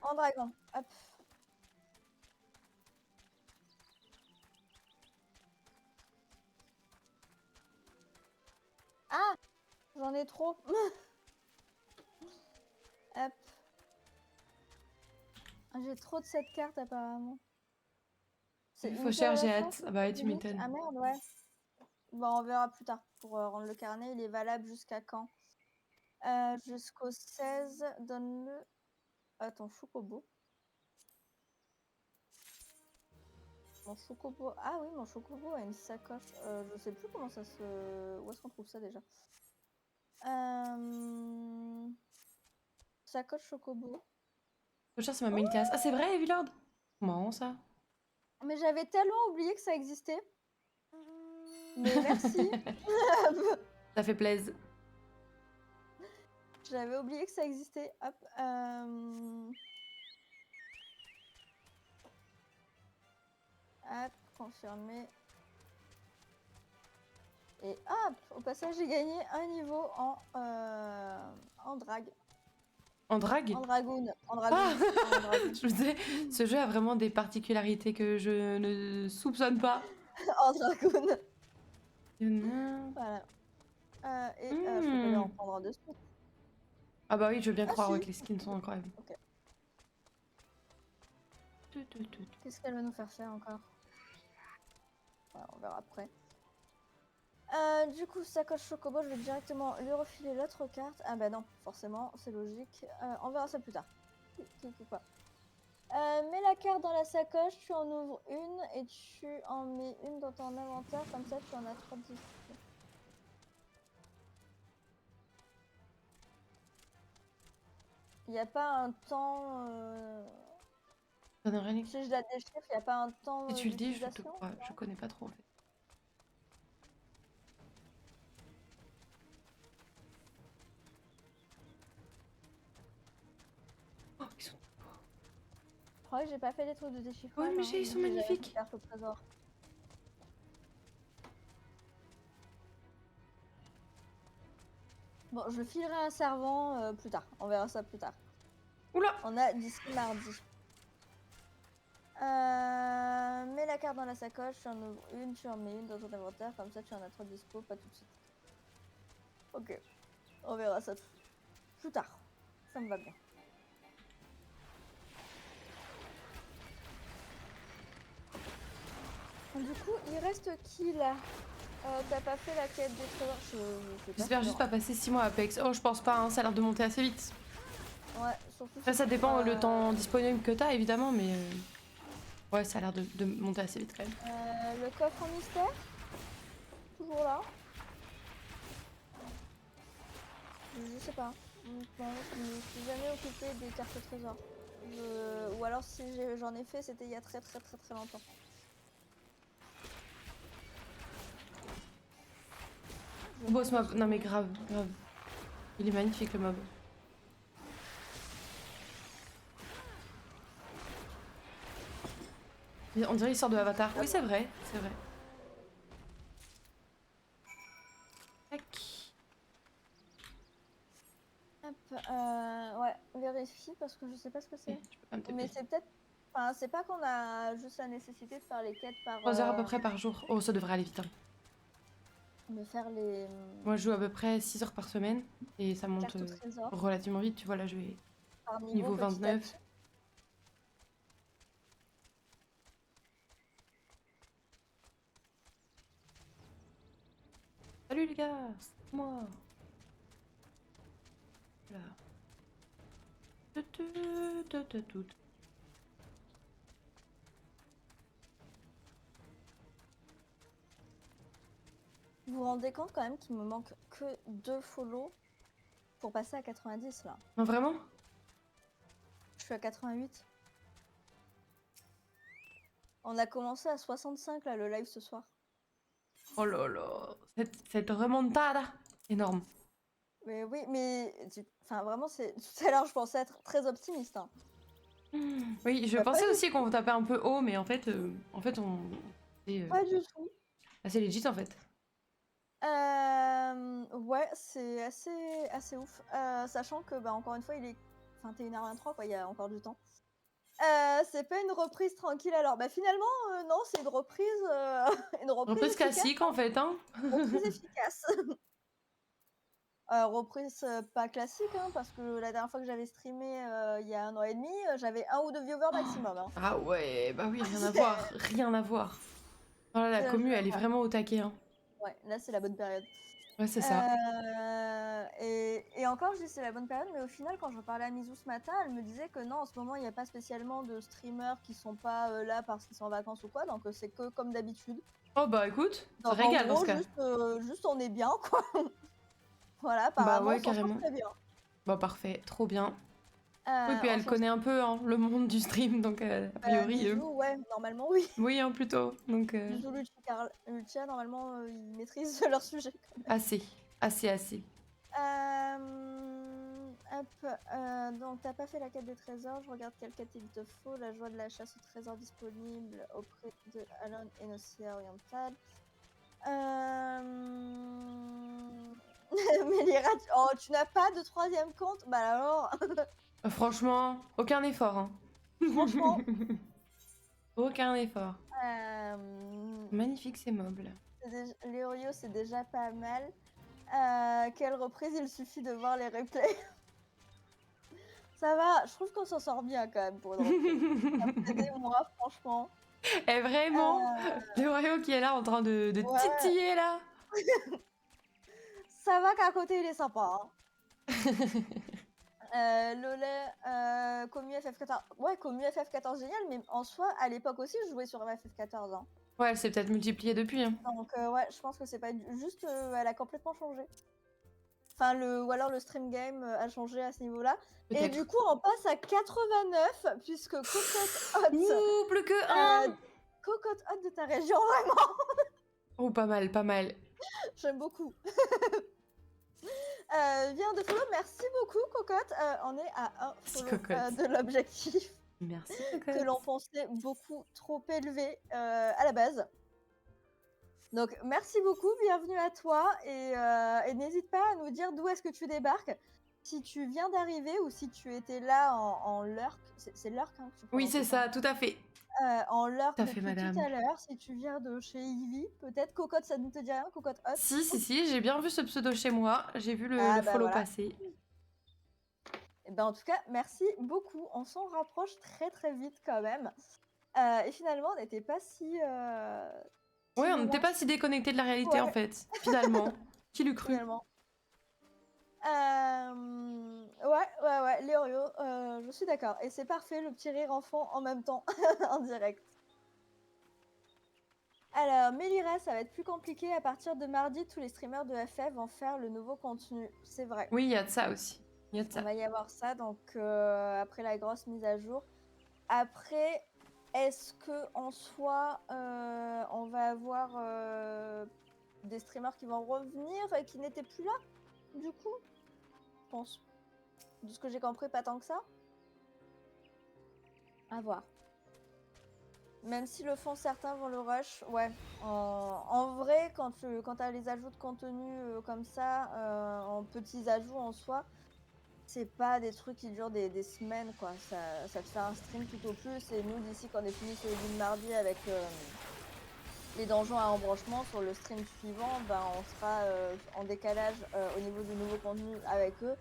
En dragon, hop. Ah, j'en ai trop. Hop. J'ai trop de cette carte apparemment. C'est une seule Faucheur, à j'ai la fois, hâte. Ah bah ouais, tu unique. m'étonnes. Ah merde, ouais. Bon, on verra plus tard pour rendre le carnet. Il est valable jusqu'à quand? Jusqu'au 16. Donne-le à ton chocobo. Mon chocobo. Ah oui, mon chocobo a une sacoche. Je sais plus comment ça se. Où est-ce qu'on trouve ça déjà? Sacoche chocobo. Faucheur, c'est ma main class. Ah, c'est vrai, Heavylord? Marrant ça. Mais j'avais tellement oublié que ça existait. Mais merci. Ça fait plaisir. J'avais oublié que ça existait. Hop. Hop, confirmé. Et hop, au passage, j'ai gagné un niveau en drague. En drague? En dragoon. En dragoon. Ah En dragoon. Je me disais, ce jeu a vraiment des particularités que je ne soupçonne pas. En dragoon. Ah Voilà. Je peux pas lui en prendre un de suite. bah oui, je veux bien Ah croire si. que les skins sont incroyables. Ok. Qu'est-ce qu'elle va nous faire faire encore? Voilà, on verra après. Du coup, sacoche chocobo, je vais directement lui refiler l'autre carte. Ah bah non, forcément, c'est logique. On verra ça plus tard. Quoi. Mets la carte dans la sacoche, tu en ouvres une et tu en mets une dans ton inventaire, comme ça tu en as 3 d'ici. Il n'y a pas un temps... Ça donne rien. Si je la déchiffre, il n'y a pas un temps Si tu le dis, je te d'utilisation? crois. Je connais pas trop en fait. Oh, ils sont... Je crois que j'ai pas fait les trucs de déchiffrage. Oh, mais ils sont magnifiques. Carte au trésor. Bon, je filerai un servant plus tard. On verra ça plus tard. Oula! On a d'ici mardi. Mets la carte dans la sacoche, tu en ouvres une, tu en mets une dans ton inventaire, comme ça tu en as 3 dispo, pas tout de suite. Ok, on verra ça plus tard. Ça me va bien. Du coup, il reste qui là? T'as pas fait la quête des trésors? Je sais pas. J'espère juste pas passer 6 mois à Apex. Oh, je pense pas, hein, ça a l'air de monter assez vite. Ouais, surtout. Enfin, ça dépend le temps disponible que t'as évidemment, mais ouais, ça a l'air de monter assez vite quand même. Le coffre en mystère? Toujours là? Je sais pas. Bon, je me suis jamais occupée des cartes au trésor. Ou alors si j'en ai fait, c'était il y a très longtemps. Beau ce mob. Non mais grave, grave. Il est magnifique le mob. On dirait qu'il sort de Avatar. Oui, c'est vrai, c'est vrai. Tac. Ouais, vérifie parce que je sais pas ce que Eh, c'est. tu peux pas me Mais TP. c'est peut-être. Enfin, c'est pas qu'on a juste la nécessité de faire les quêtes par. 3 heures à peu près par jour. Oh, ça devrait aller vite, hein. De faire les Moi, je joue à peu près 6 heures par semaine et ça monte cartes au trésor relativement vite. Tu vois, là, je vais par niveau niveau petit à 29. petit. Salut les gars, c'est moi. Là. Tout. Vous vous rendez compte quand même qu'il me manque que 2 follow pour passer à 90 là. Non, vraiment? Je suis à 88. On a commencé à 65 là le live ce soir. Oh là là, cette remontada énorme. Mais oui, mais enfin vraiment c'est tout à l'heure je pensais être très optimiste. Hein. Oui, je Bah, pas pensais du aussi qu'on tapait un peu haut, mais en fait, c'est Pas du tout. assez legit en fait. Ouais, c'est assez ouf. Sachant que, bah, encore une fois, il est 21h23, quoi, il y a encore du temps. C'est pas une reprise tranquille alors. Bah, finalement, non, c'est une reprise, une reprise Reprise efficace, classique en fait, hein. reprise efficace. Reprise, pas classique, hein, parce que la dernière fois que j'avais streamé, il y a 1 an et demi, j'avais 1 ou 2 viewers maximum, hein. Ah ouais, bah oui, rien à C'est voir, rien à voir. Oh là, la je commu, elle est ouais, vraiment au taquet, hein. ouais, là, c'est la bonne période. Ouais, c'est ça. Et encore, je dis c'est la bonne période, mais au final, quand je parlais à Mizou ce matin, elle me disait que non, en ce moment, il n'y a pas spécialement de streamers qui sont pas là parce qu'ils sont en vacances ou quoi, donc c'est que comme d'habitude. Oh bah écoute, ça Donc en régale dans ce gros, cas. juste on est bien, quoi. Voilà, Bah apparemment, on ouais, s'en sort carrément. très bien. Bah parfait, trop bien. Oui, puis On elle s'en connaît un peu hein, le monde du stream, donc a priori, Mizou, ouais, normalement, oui. oui, hein, plutôt. Donc Mizou, Lucia, normalement, ils maîtrisent leur sujet. assez, assez. Hop, donc t'as pas fait la quête des trésors, je regarde quelle quête il te faut, la joie de la chasse au trésor disponible auprès de Alan et Nocia Oriental. Mélira, oh tu n'as pas de 3e compte? Bah alors, Franchement, aucun effort, hein. franchement, Aucun effort. euh, Magnifique ces meubles. Léorio c'est déjà pas mal. Quelle reprise, il suffit de voir les replays. Ça va, je trouve qu'on s'en sort bien quand même pour une reprise. Après des mois, franchement. Et vraiment, le Wario qui est là en train de Ouais, titiller là. ça va qu'à côté il est sympa. Hein. Lollet, Commu FF14. Ouais, Commu FF14 génial, mais en soi, à l'époque aussi, je jouais sur FF14. Hein. Ouais, elle s'est peut-être multipliée depuis. Hein. Donc ouais, je pense que c'est pas juste, elle a complètement changé. Enfin, ou alors le stream game a changé à ce niveau-là. Et du Peut-être. coup, on passe à 89, puisque Cocotte Hot, Ouh, plus que un. Cocotte Hot de ta région, vraiment, Oh, pas mal, pas mal. j'aime beaucoup. Vient de follow, merci beaucoup Cocotte. On est à un Merci, follow Cocotte. de l'objectif Merci, que l'on Cocotte. pensait beaucoup trop élevé à la base. Donc merci beaucoup, bienvenue à toi et n'hésite pas à nous dire d'où est-ce que tu débarques. Si tu viens d'arriver ou si tu étais là en lurk, c'est lurk hein, que tu Oui, prononces, c'est ça, tout à fait. en lurk Tout à fait, depuis tout madame. à l'heure, si tu viens de chez Ivy, peut-être Cocotte, ça ne te dit rien, Cocotte Hot. Si, j'ai bien vu ce pseudo chez moi. J'ai vu Ah le bah follow voilà. passer. Et ben en tout cas, merci beaucoup. On s'en rapproche très très vite quand même. Et finalement, on n'était pas si Ouais, on loin n'était que pas si déconnecté de la réalité en ouais, fait. Finalement. Qui l'eût cru? finalement. Ouais, Léorio, je suis d'accord. Et c'est parfait, le petit rire enfant en même temps, en direct. Alors, Mélira, ça va être plus compliqué. À partir de mardi, tous les streamers de FF vont faire le nouveau contenu. C'est vrai. Oui, il y a de ça aussi. Il y a de On ça. va y avoir ça, donc après la grosse mise à jour. Après, est-ce que en soi, on va avoir des streamers qui vont revenir et qui n'étaient plus là, du coup? Je pense. De ce que j'ai compris, pas tant que ça. À voir. Même si le font, certains vont le rush. Ouais. En vrai, quand tu as les ajouts de contenu comme ça, en petits ajouts en soi, c'est pas des trucs qui durent des semaines, quoi. Ça te fait un stream tout au plus. Et nous, d'ici qu'on ait fini ce de mardi avec les donjons à embranchement, sur le stream suivant, ben, on sera en décalage au niveau du nouveau contenu avec eux.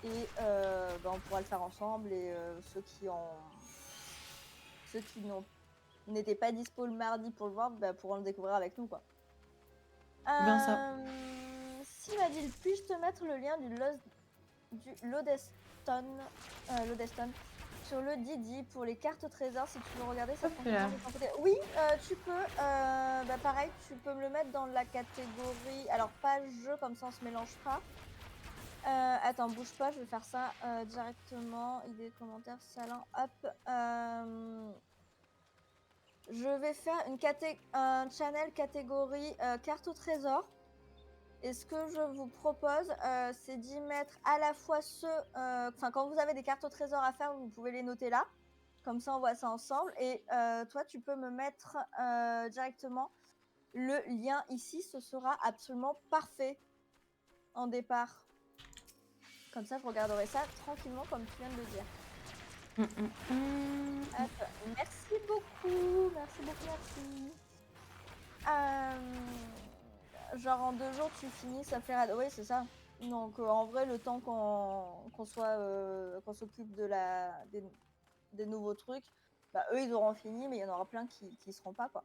Et ben, on pourra le faire ensemble. Et ceux qui n'étaient pas dispo le mardi pour le voir, ben, pourront le découvrir avec nous, quoi. C'est bien ça. Si Madil, puis-je te mettre le lien du Lodeston sur le Didi pour les cartes au trésor si tu veux regarder ça. Hop là. Oui, tu peux. Bah pareil, tu peux me le mettre dans la catégorie. Alors pas jeu, comme ça on se mélange pas. Attends, bouge pas, je vais faire ça directement. Idée, commentaire, salon, hop. Je vais faire un channel catégorie carte au trésor. Et ce que je vous propose, c'est d'y mettre à la fois ceux... Enfin, quand vous avez des cartes au trésor à faire, vous pouvez les noter là. Comme ça, on voit ça ensemble. Et toi, tu peux me mettre directement le lien ici. Ce sera absolument parfait en départ. Comme ça, je regarderai ça tranquillement, comme tu viens de le dire. Hop. Merci beaucoup. Merci beaucoup, merci. Genre en 2 jours tu finis ça fait oui c'est ça. Donc en vrai le temps qu'on soit qu'on s'occupe de des nouveaux trucs, bah eux ils auront fini mais il y en aura plein qui seront pas quoi.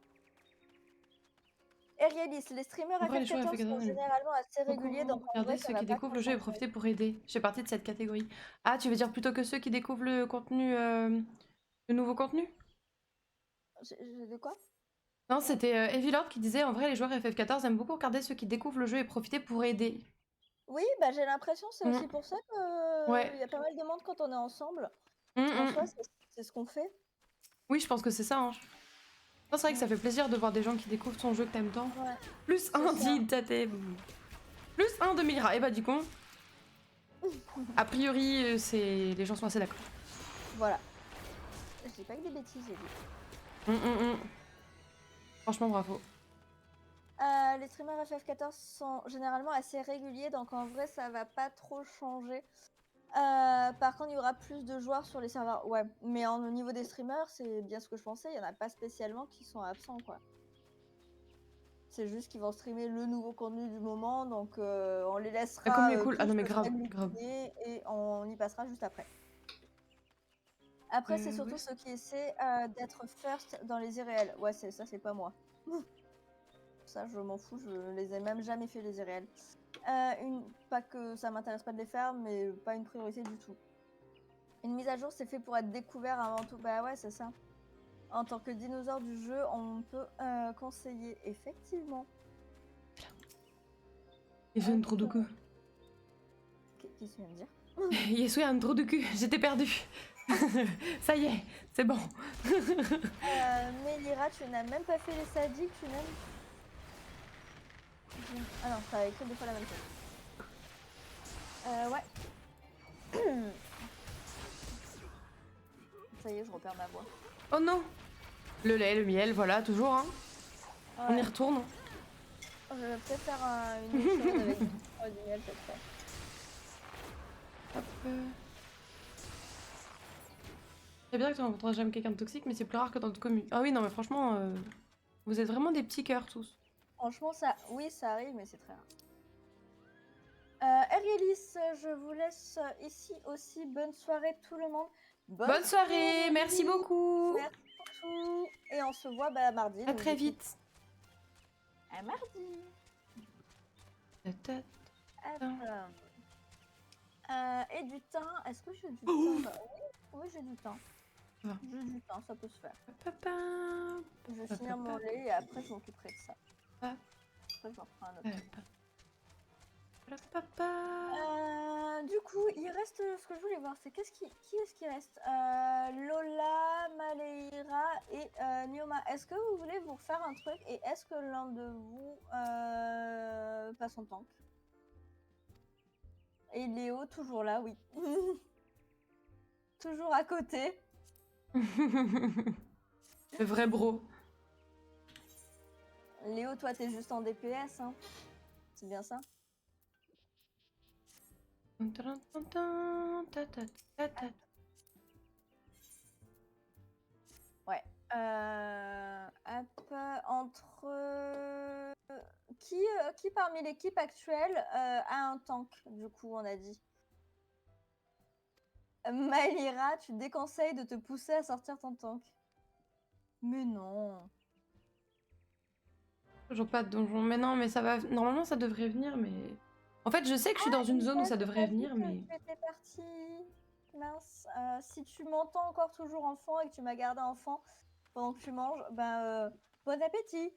Et réaliste, les streamers Après, les joueurs FF14 sont FF14, généralement assez réguliers donc en regardez vrai ça ceux va qui pas découvrent trop le jeu et changer. profiter pour aider. Je fais partie de cette catégorie. Ah, tu veux dire plutôt que ceux qui découvrent le contenu, le nouveau contenu? De quoi? Non, c'était Evilord qui disait en vrai, les joueurs FF14 aiment beaucoup regarder ceux qui découvrent le jeu et profiter pour aider. Oui, bah j'ai l'impression c'est aussi Mm. pour ça que Ouais. il y a pas mal de monde quand on est ensemble. En Mm. soi c'est ce qu'on fait. Oui, je pense que c'est ça. Hein. Non, c'est vrai que ça fait plaisir de voir des gens qui découvrent son jeu que t'aimes tant. Ouais, Plus c'est un ça. dit Tate. Plus un de Mira. Et bah, du coup, a priori, les gens sont assez d'accord. Voilà. Je dis pas que des bêtises, j'ai dit. Franchement, bravo. Les streamers FF14 sont généralement assez réguliers, donc en vrai ça va pas trop changer. Par contre, il y aura plus de joueurs sur les serveurs. Ouais, mais au niveau des streamers, c'est bien ce que je pensais, il y en a pas spécialement qui sont absents quoi. C'est juste qu'ils vont streamer le nouveau contenu du moment, donc on les laissera La commu est cool. tous Ah non, mais se grave, grave. s'agglutir et on y passera juste après. Après, c'est surtout Ouais. ceux qui essaient d'être first dans les irréels. Ouais, ça, c'est pas moi. Ça, je m'en fous, je les ai même jamais fait les irréels. Pas que ça m'intéresse pas de les faire, mais pas une priorité du tout. Une mise à jour, c'est fait pour être découvert avant tout. Bah ouais, c'est ça. En tant que dinosaure du jeu, on peut conseiller, effectivement. Et j'ai un trou de cul. Qu'est-ce que tu viens de dire? Yesu a un trou de cul, j'étais perdue. Ça y est, c'est bon. Mélira, tu n'as même pas fait les sadiques, tu n'aimes. Ah non, t'as écrit 2 fois la même chose. Ouais. Ça y est, je repère ma voix. Oh non. Le lait, le miel, voilà, toujours. Hein. Ouais. On y retourne. Je vais peut-être faire une épisode avec du miel cette fois. Hop. C'est bien que tu rencontreras jamais quelqu'un de toxique, mais c'est plus rare que dans notre commune. Ah oui, non, mais franchement, vous êtes vraiment des petits cœurs tous. Franchement, oui, ça arrive, mais c'est très rare. Erielis, je vous laisse ici aussi. Bonne soirée tout le monde. Bonne soirée, merci beaucoup. Merci pour tout. Et on se voit mardi. À très vite. À mardi. Et du temps, est-ce que j'ai du temps? Oui, j'ai du temps. J'ai du temps, ça peut se faire. Je vais finir mon lait et après je m'occuperai de ça. Après je m'en ferai un autre. Du coup, il reste ce que je voulais voir, c'est qui est-ce qui reste? Lola, Maleira et Nioma. Est-ce que vous voulez vous refaire un truc et est-ce que l'un de vous passe en tank? Et Léo, toujours là, oui. Toujours à côté. Le vrai bro. Léo, toi, t'es juste en DPS, hein? C'est bien ça? Ouais. Hop, entre... qui parmi l'équipe actuelle a un tank, du coup, on a dit. Maëlira, tu déconseilles de te pousser à sortir ton tank. Mais non. Toujours pas de donjon. Mais non, mais ça va. Normalement, ça devrait venir, mais. En fait, je sais que je suis dans une zone où ça T'as devrait dit venir, que mais. tu étais partie. Mince. Si tu m'entends encore toujours enfant et que tu m'as gardé enfant pendant que tu manges, ben bon appétit.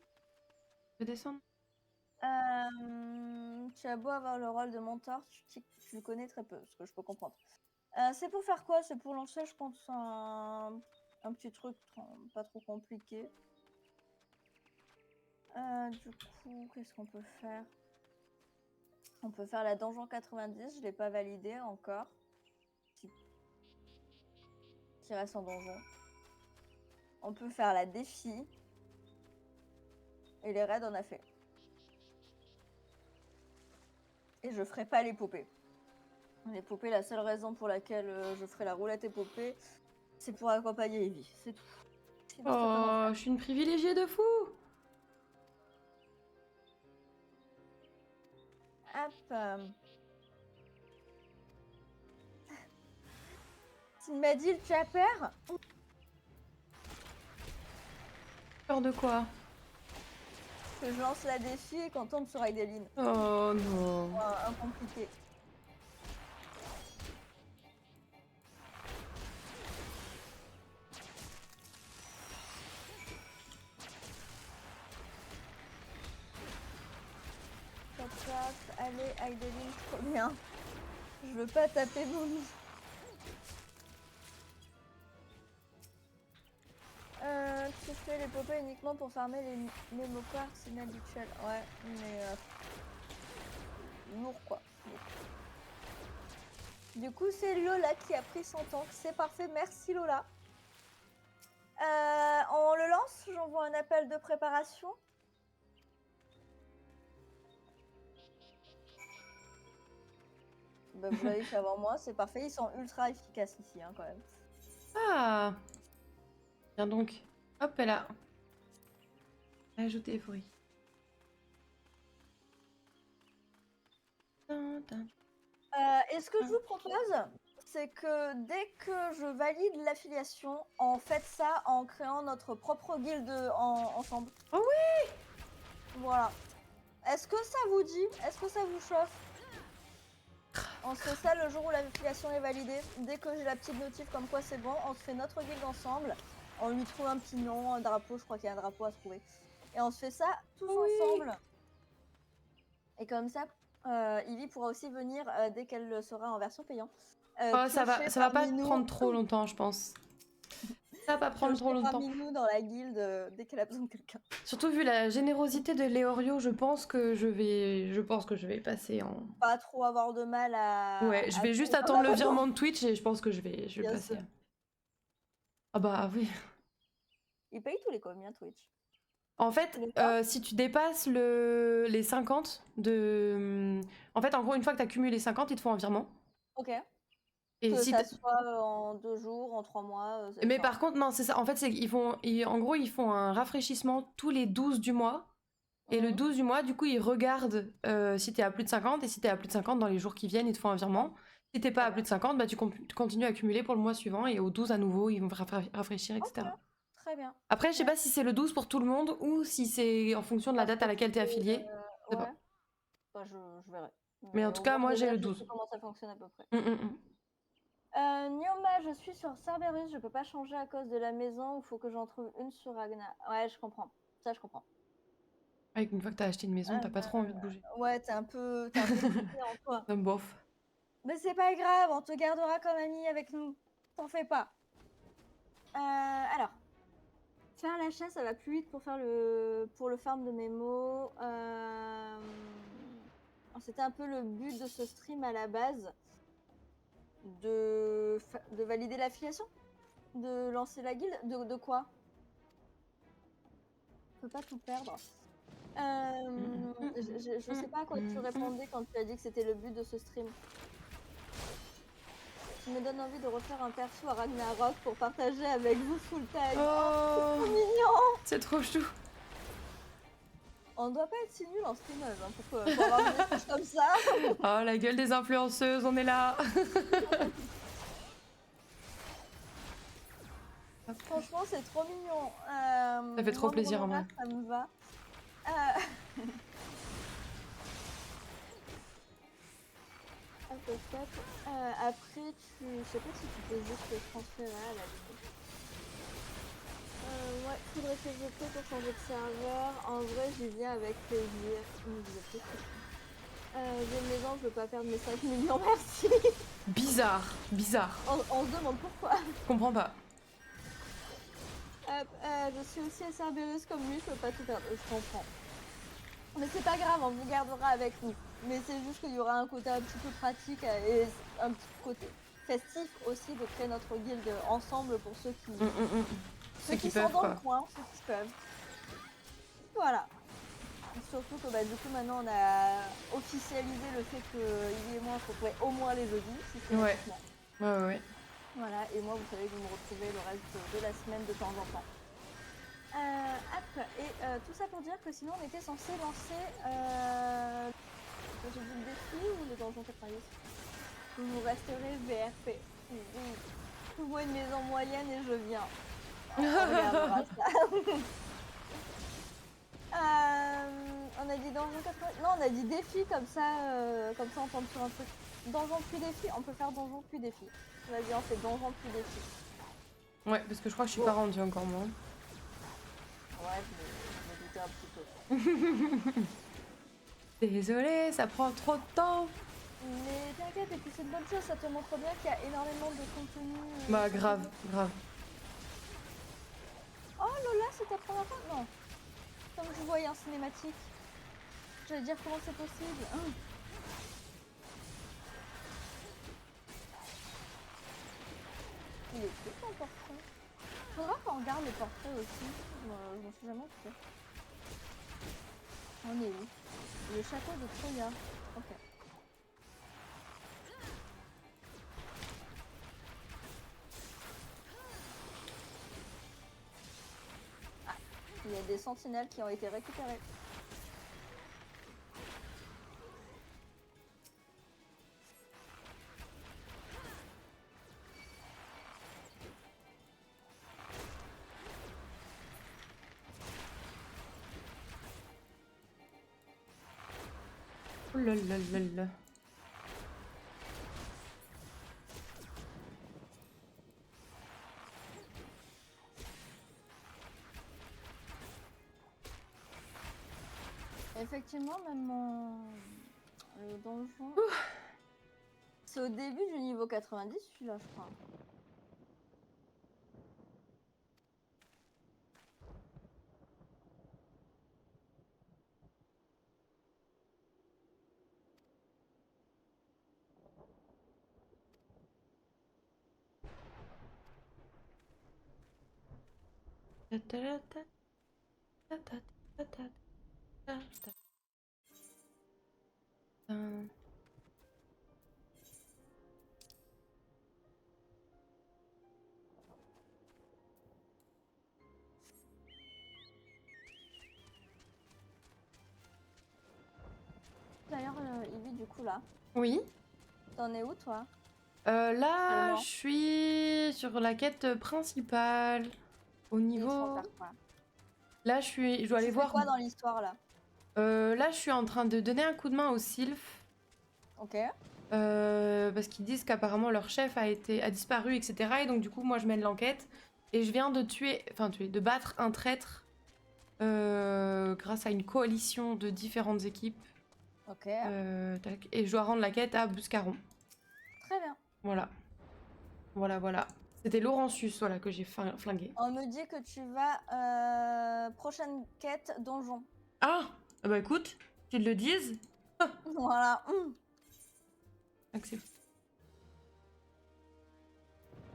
Je vais descendre. Tu as beau avoir le rôle de mentor, tu le connais très peu, ce que je peux comprendre. C'est pour faire quoi? C'est pour lancer, je pense, un petit truc pas trop compliqué. Du coup, qu'est-ce qu'on peut faire? On peut faire la donjon 90, je l'ai pas validé encore. Qui reste en donjon. On peut faire la défi. Et les raids, on a fait. Et je ferai pas l'épopée. L'épopée, la seule raison pour laquelle je ferai la roulette épopée, c'est pour accompagner Evie. C'est tout. Sinon, je peux pas m'en Oh, faire. je suis une privilégiée de fou! Hop. Tu m'as dit le chapper? Peur de quoi? Que je lance la défi et qu'on tombe sur Aideline. Oh non. Un compliqué. Tap, tap. Allez, Aideline, trop bien. Je veux pas taper Moumi. Tu fais l'épopée uniquement pour farmer les mémoires, c'est inhabituel. Ouais, mais lourd quoi. Du coup, c'est Lola qui a pris son tank. C'est parfait, merci Lola. On le lance, j'envoie un appel de préparation. Bah, vous l'avez fait avant moi, c'est parfait. Ils sont ultra efficaces ici, hein, quand même. Ah! Viens donc. Hop, elle a. Ajouter euphorie. Et ce que je vous propose, c'est que dès que je valide l'affiliation, on fait ça en créant notre propre guilde ensemble. Oh oui! Voilà. Est-ce que ça vous dit? Est-ce que ça vous chauffe? On se fait ça le jour où l'affiliation est validée. Dès que j'ai la petite notif comme quoi c'est bon, on se fait notre guilde ensemble. On lui trouve un petit nom, un drapeau, je crois qu'il y a un drapeau à trouver. Et on se fait ça tous ensemble. Et comme ça, Ivy pourra aussi venir dès qu'elle sera en version payante. Oh, ça va pas parmi nous- prendre trop longtemps, je pense. Ça va pas prendre trop piocher longtemps. parmi nous dans la guilde dès qu'elle a besoin de quelqu'un. Surtout vu la générosité de Léorio, je pense que je vais passer en. Pas trop avoir de mal à. Ouais, je à vais juste trouver attendre un le abonnement. virement de Twitch et je pense que je vais Bien passer. sûr. Ah bah oui. Il paye tous les combien Twitch? En fait, si tu dépasses les 50 de. En fait, en gros, une fois que tu as cumulé les 50, ils te font un virement. Ok. Et Que si ça soit en 2 jours, en 3 mois. Mais par contre, non, c'est ça. En fait, en gros, ils font un rafraîchissement tous les 12 du mois. Et le 12 du mois, du coup, ils regardent si t'es à plus de 50. Et si t'es à plus de 50, dans les jours qui viennent, ils te font un virement. Si t'es pas à plus de 50, bah, tu continues à accumuler pour le mois suivant. Et au 12 à nouveau, ils vont rafraîchir, etc. Ok. Très bien. Après, je sais pas si c'est le 12 pour tout le monde ou si c'est en fonction de la date à laquelle t'es affilié. Je sais pas. Ouais. Bah, je verrai. Mais en tout au cas, moins, moi, j'ai déjà, le je 12. sais comment ça fonctionne à peu près. Mm. Nioma, je suis sur Cerberus, je peux pas changer à cause de la maison, il faut que j'en trouve une sur Ragna. Ouais, je comprends. Ça, je comprends. Avec une fois que t'as acheté une maison, t'as pas trop envie de bouger. Ouais, t'es un peu limité en toi. Bof. Mais c'est pas grave, on te gardera comme ami avec nous. T'en fais pas. Alors. Faire la chasse, ça va plus vite pour le farm de mémo. C'était un peu le but de ce stream à la base. De valider l'affiliation, de lancer la guilde, de quoi? On peut pas tout perdre. Je sais pas à quoi tu répondais quand tu as dit que c'était le but de ce stream. tu me donnes envie de refaire un perso à Ragnarok pour partager avec vous full time. Oh, Trop mignon. c'est trop chou. On doit pas être si nul en streamage hein, pour avoir des messages comme ça. Oh, la gueule des influenceuses, on est là. Franchement, c'est trop mignon. Ça fait trop moi, plaisir, mon en vrai. horaire, ça me va. Hop, hop, hop. Après, je sais pas si tu peux juste le transférer à la limite. Ouais, faudrait que je paie pour changer de serveur. En vrai, j'y viens avec plaisir. J'ai une maison, je veux pas perdre mes 5 millions, merci. Bizarre, bizarre. On se demande pourquoi. Je comprends pas. Hop, je suis aussi SRBeuse comme lui, je peux pas tout perdre. Je comprends. Mais c'est pas grave, on vous gardera avec nous. Mais c'est juste qu'il y aura un côté un petit peu pratique et un petit côté festif aussi de créer notre guilde ensemble pour ceux qui, Ceux qui sont peuvent, dans quoi. le coin, ceux qui peuvent. Voilà. Surtout que bah, du coup maintenant on a officialisé le fait que il et moi on se retrouvait au moins les jeudis systématiquement. Ouais. Voilà, et moi vous savez que vous me retrouvez le reste de la semaine de temps en temps. Hop, et tout ça pour dire que sinon on était censé lancer j'ai dit le défi ou le donjon 90. Vous resterez VRP. Trouve-moi une maison moyenne et je viens. On regardera ça. On a dit donjon 90. Non, on a dit défi comme ça on tombe sur un truc. Donjon puis défi, on peut faire donjon puis défi. Vas-y, on fait donjon puis défi. Ouais, parce que je crois que je suis pas rendue encore, moi. Ouais, je me doutais un petit peu. Désolée, ça prend trop de temps. Mais t'inquiète, et puis c'est une bonne chose, ça te montre bien qu'il y a énormément de contenu. Bah, grave. Oh Lola, c'est ta première fois? Non. Comme je voyais en cinématique. J'allais dire comment c'est possible. Il est cool ton portrait. Faudra qu'on regarde les portraits aussi. Je m'en suis jamais occupée. On est où? Le château de Troya. Ok. Ah, il y a des sentinelles qui ont été récupérées. Oh là là là là. Effectivement, même le donjon. C'est au début du niveau 90, celui-là, je crois. D'ailleurs, Ivy, du coup, là, Oui. t'en es où, toi? Là, Tellement. je suis sur la quête principale. Au Et niveau. tu vas faire quoi? Là, je dois aller Tu fais voir. quoi dans l'histoire, là? Là, je suis en train de donner un coup de main aux sylphes. Ok. Parce qu'ils disent qu'apparemment leur chef a disparu, etc. Et donc, du coup, moi, je mène l'enquête. Et je viens de de battre un traître grâce à une coalition de différentes équipes. Ok. Et je dois rendre la quête à Buscaron. Très bien. Voilà. C'était Laurentius, voilà, que j'ai flingué. On me dit que tu vas... prochaine quête, donjon. Ah bah écoute, qu'ils le disent. Voilà. Accepte.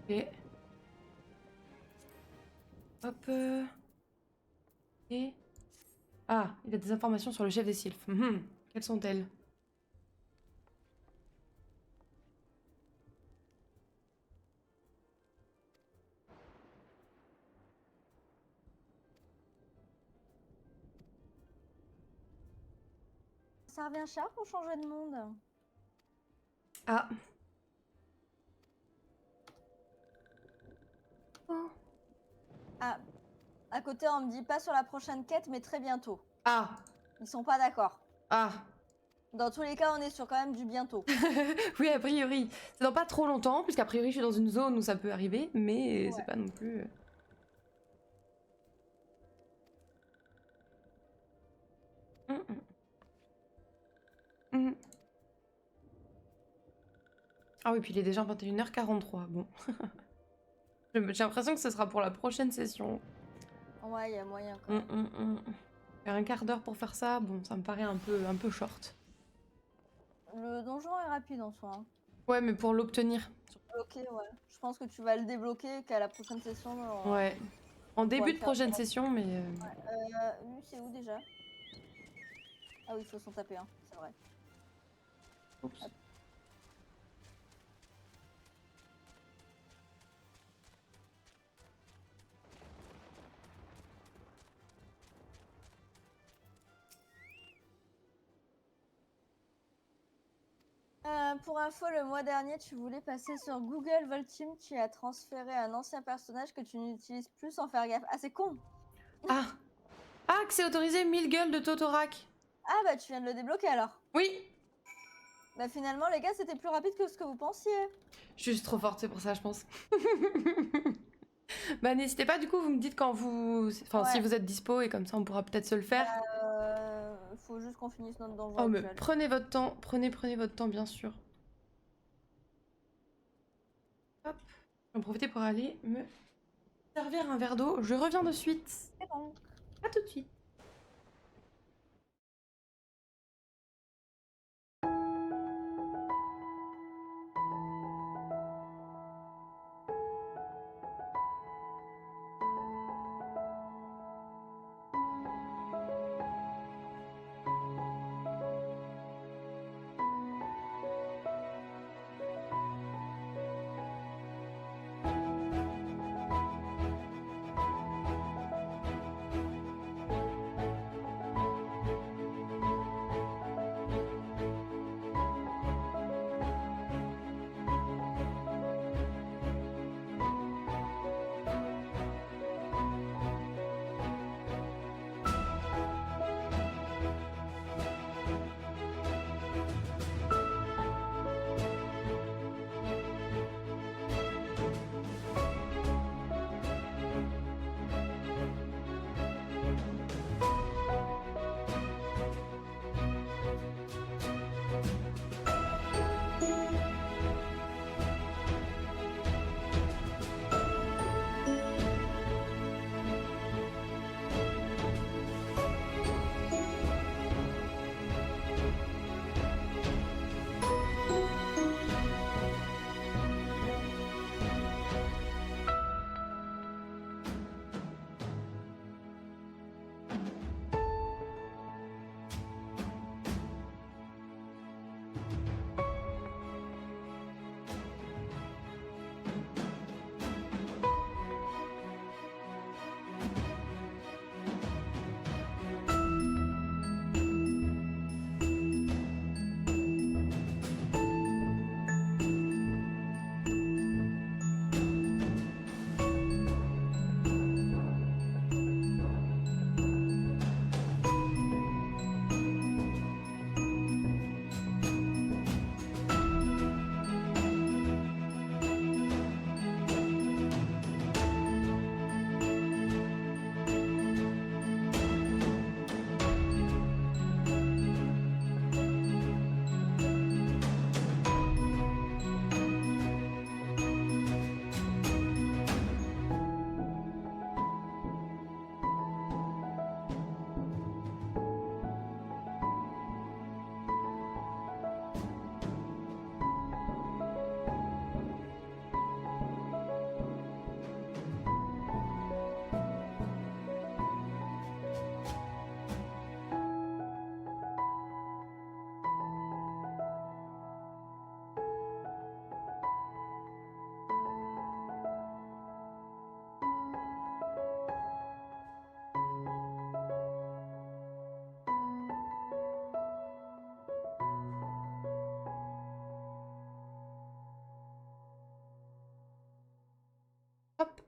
Ok. Hop. Et... Ah, il a des informations sur le chef des sylphes. Quelles sont-elles? ça revient cher pour changer de monde. Ah. Oh. Ah, à côté, on me dit pas sur la prochaine quête, mais très bientôt. Ah. Ils sont pas d'accord. Ah. Dans tous les cas, on est sur quand même du bientôt. Oui, a priori. C'est dans pas trop longtemps, puisqu'a priori, je suis dans une zone où ça peut arriver, mais Ouais. c'est pas non plus... Mhm. Ah oui, puis il est déjà 21h43, bon. J'ai l'impression que ce sera pour la prochaine session. Ouais, il y a moyen quand même. Faire un quart d'heure pour faire ça, bon, ça me paraît un peu short. Le donjon est rapide en soi. Hein. Ouais, mais pour l'obtenir. Ok, ouais. Je pense que tu vas le débloquer qu'à la prochaine session. Ouais. En on pourra début le de faire prochaine direct. session, mais... Lui, c'est où déjà? Ah oui, il faut s'en taper un, c'est vrai. Oups. Hop. Pour info, le mois dernier, tu voulais passer sur Google Volteam, tu as transféré un ancien personnage que tu n'utilises plus sans faire gaffe. Ah, c'est con! Ah. Ah, accès autorisé, 1000 gueules de Totorak. Ah bah tu viens de le débloquer alors. Oui. Bah finalement les gars c'était plus rapide que ce que vous pensiez. Je suis juste trop forte, c'est pour ça, je pense. Bah n'hésitez pas, du coup, vous me dites quand vous... Enfin, si Ouais. vous êtes dispo, et comme ça, on pourra peut-être se le faire. Faut juste qu'on finisse notre donjon Oh, mais actuel. prenez votre temps, prenez votre temps, bien sûr. Hop, j'en profiter pour aller me servir un verre d'eau. Je reviens de suite. C'est bon. À tout de suite.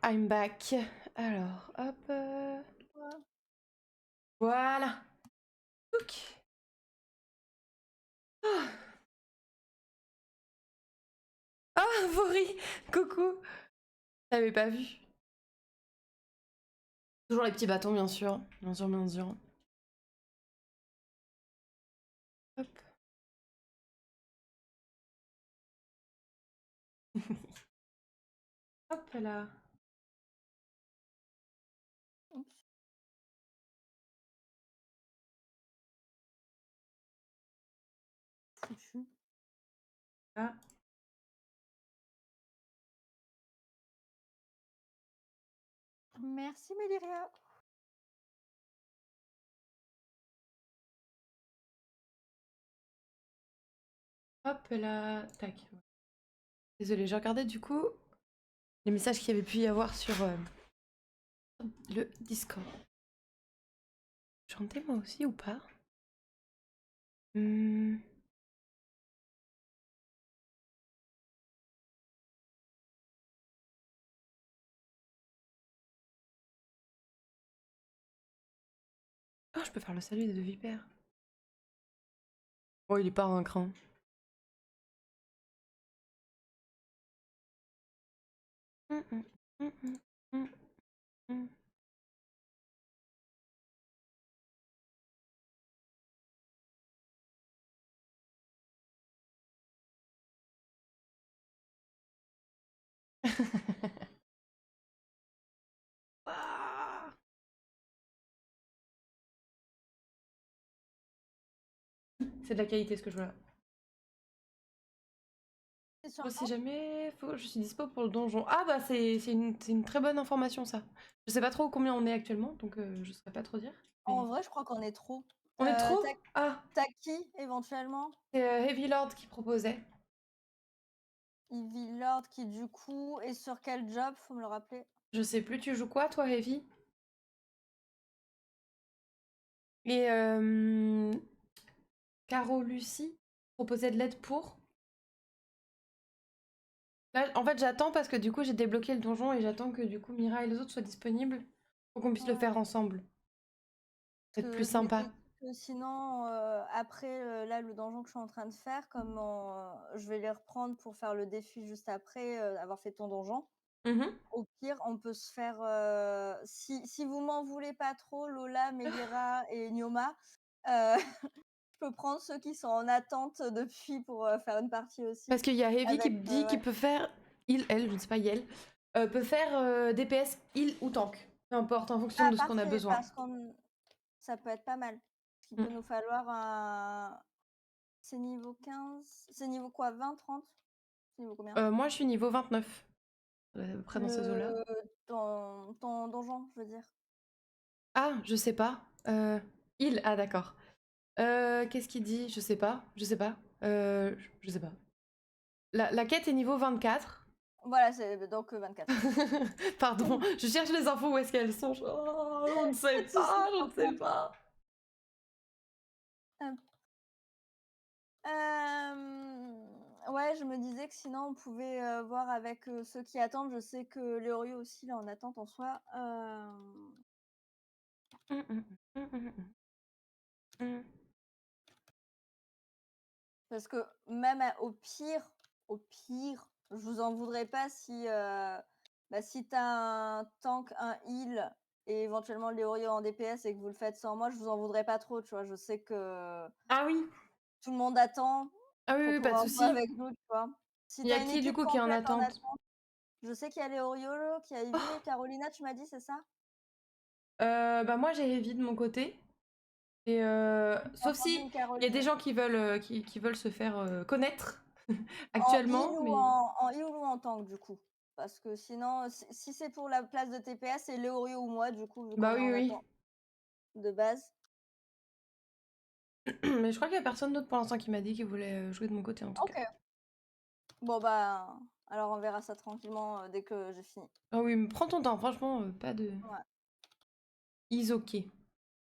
I'm back. Alors, hop. Ouais. Voilà. Touc. Ah, ah, Vori, coucou. T'avais pas vu. Toujours les petits bâtons, bien sûr. Bien sûr, bien sûr. Hop. Hop là. Oups. Foutu. Là. Merci Méliria. Hop là. Tac. Désolée, j'ai regardé du coup les messages qu'il y avait pu y avoir sur le Discord. Chanter moi aussi ou pas? Oh, je peux faire le salut des deux vipères. Oh, il est pas un cran. Ah, c'est de la qualité ce que je vois là. C'est sur Oh, si quand? jamais je suis dispo pour le donjon. Ah bah c'est une très bonne information ça. Je sais pas trop combien on est actuellement, donc je saurais pas trop dire. Mais... En vrai, je crois qu'on est trop. On est trop? T'as Ah, t'as qui éventuellement? c'est Heavy Lord qui proposait. Evil Lord qui du coup est sur quel job? Faut me le rappeler. Je sais plus, tu joues quoi toi, Heavy? Et Caro Lucie proposait de l'aide pour. Là, en fait, j'attends parce que du coup, j'ai débloqué le donjon et j'attends que du coup Mira et les autres soient disponibles pour qu'on puisse le Ouais. faire ensemble. Parce C'est que plus je m'étais sympa. dit que sinon, après là, le donjon que je suis en train de faire, comme je vais les reprendre pour faire le défi juste après avoir fait ton donjon. Mhm. Au pire, on peut se faire. Si vous m'en voulez pas trop, Lola, Melira et Nioma, je peux prendre ceux qui sont en attente depuis pour faire une partie aussi. Parce qu'il y a Heavy qui Avec, me dit qu'il ouais. peut faire, elle, je ne sais pas, Yel, peut faire DPS, heal ou tank. Peu importe, en fonction Ah, de ce qu'on a parfait, besoin. parce qu'on ça peut être pas mal. Parce qu'il peut Mm. nous falloir un. C'est niveau 15. C'est niveau quoi? 20, 30? C'est niveau combien? Moi, je suis niveau 29, à peu près dans ces eaux-là. Le ton donjon, je veux dire. Ah, je sais pas. Heal, ah d'accord. Qu'est-ce qu'il dit? Je sais pas, je sais pas. Je sais pas. La quête est niveau 24. Voilà, c'est donc 24. Pardon, je cherche les infos où est-ce qu'elles sont. Oh, on ne Pas sait de soucis, pas, je prends ne ton sais pas. temps. Ouais, je me disais que sinon on pouvait voir avec ceux qui attendent. Je sais que Léorio aussi, là, en attente en soi. Mm, mm, mm, mm, mm, mm. Parce que même au pire, je vous en voudrais pas si, si t'as un tank, un heal et éventuellement Léorio en DPS et que vous le faites sans moi, je vous en voudrais pas trop, tu vois. Je sais que Ah oui, tout le monde attend ah oui, pour oui, pas de pouvoir jouer souci. avec nous, tu vois. Si Il y a t'as une qui du équipe coup qui est en complète en attente? attente, je sais qu'il y a Léorio, qu'il y a Evie et Oh, Carolina, tu m'as dit, c'est ça? bah moi j'ai Heavy de mon côté. Et J'ai sauf entendu si une il y a des Caroline. gens qui veulent se faire connaître En heal actuellement, ou mais en heal ou en tank, du coup. Parce que sinon, si c'est pour la place de TPS, c'est Léorio ou moi, du coup, vu bah qu'on est oui en oui. attente de base. Mais je crois qu'il y a personne d'autre pour l'instant qui m'a dit qu'il voulait jouer de mon côté en tout cas. Ok. Bon, bah, alors on verra ça tranquillement dès que j'ai fini. Ah oui, mais prends ton temps, franchement, pas de. Ouais. Is ok.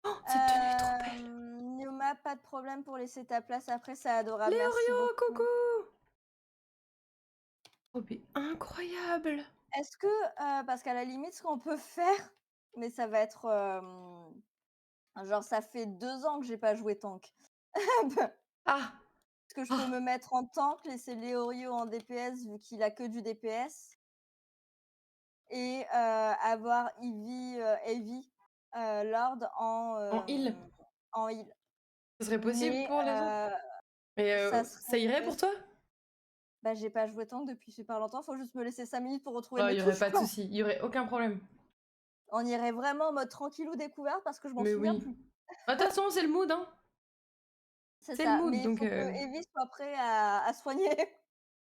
Oh, cette tenue est trop belle. Nioma, pas de problème pour laisser ta place après, c'est adorable. Merci Léorio, beaucoup. coucou. Oh, mais incroyable. Est-ce que, parce qu'à la limite, ce qu'on peut faire, mais ça va être, genre ça fait 2 ans que j'ai pas joué tank. Ah! Est-ce que je peux Ah! me mettre en tank, laisser Leorio en DPS vu qu'il a que du DPS et avoir Heavy, Lord En heal? en heal. Ce serait possible Mais pour les autres? Mais ça ça irait serait pour toi? bah, j'ai pas joué tank depuis super longtemps, faut juste me laisser 5 minutes pour retrouver Oh, il mes y aurait touches, pas de quoi. souci, il y aurait aucun problème. On irait vraiment en mode tranquillou découverte parce que je m'en Mais souviens oui. plus. Bah, de toute façon, c'est le mood, hein. C'est C'est le ça, mood, mais il donc faut que Heavy soit prêt à soigner.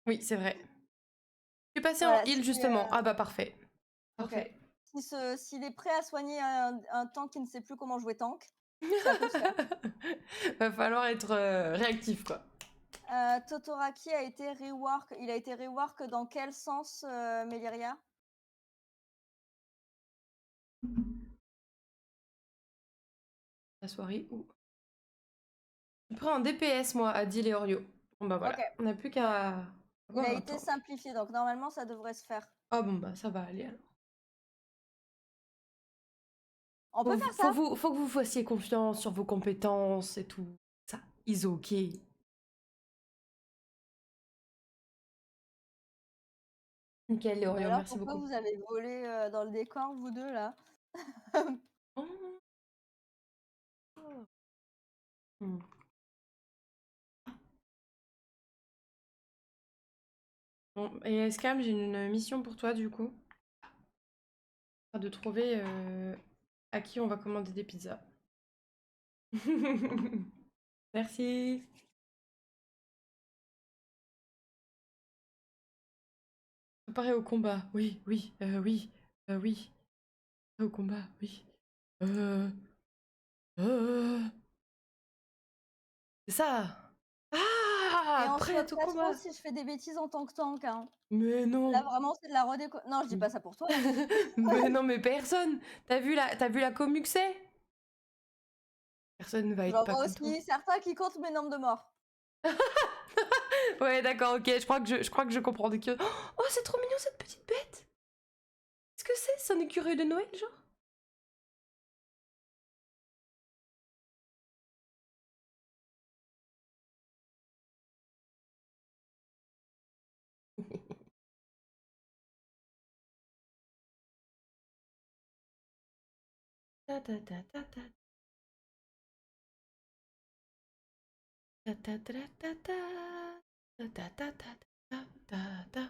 oui, c'est vrai. Je suis passée en Voilà, heal justement. Ah bah parfait. OK. Parfait. S'il est prêt à soigner un tank qui ne sait plus comment jouer tank, ça peut se faire. Va falloir être réactif, quoi. Totoraki a été rework. Il a été rework dans quel sens, Méliria? La soirée où je prends un DPS, moi, à Dil et Orio. Bon bah voilà, OK. on n'a plus qu'à Il avoir a un été tank. simplifié, donc normalement ça devrait se faire. Ah bon bah ça va aller alors. On peut faire ça? Faut que vous fassiez confiance sur vos compétences et tout. Ça, is ok. Nickel, Mais Léorio, alors merci pourquoi beaucoup. vous avez volé, dans le décor vous 2 là? Oh. Hmm. Bon, et Scam, j'ai une mission pour toi du coup. De trouver à qui on va commander des pizzas. Merci. Préparer au combat. Oui, oui, oui, oui. Préparer au combat, oui. Euh, euh, c'est ça. Et Ah, on se prête au moque pas trop combat. si je fais des bêtises en tant que tank, hein. Mais Là non. vraiment c'est de la redéco non, je dis pas ça pour toi, hein. Mais non, mais personne. T'as vu la commu que c'est? Personne ne va être J'en pas vois content. aussi certains qui comptent mes nombres de morts. Ouais, d'accord, ok. Je crois que je comprends de que. Oh, c'est trop mignon cette petite bête. Qu'est-ce que c'est? C'est un écureuil de Noël, genre? Ta ta ta ta ta. Ta ta ta ta ta. Ta ta ta ta ta ta ta.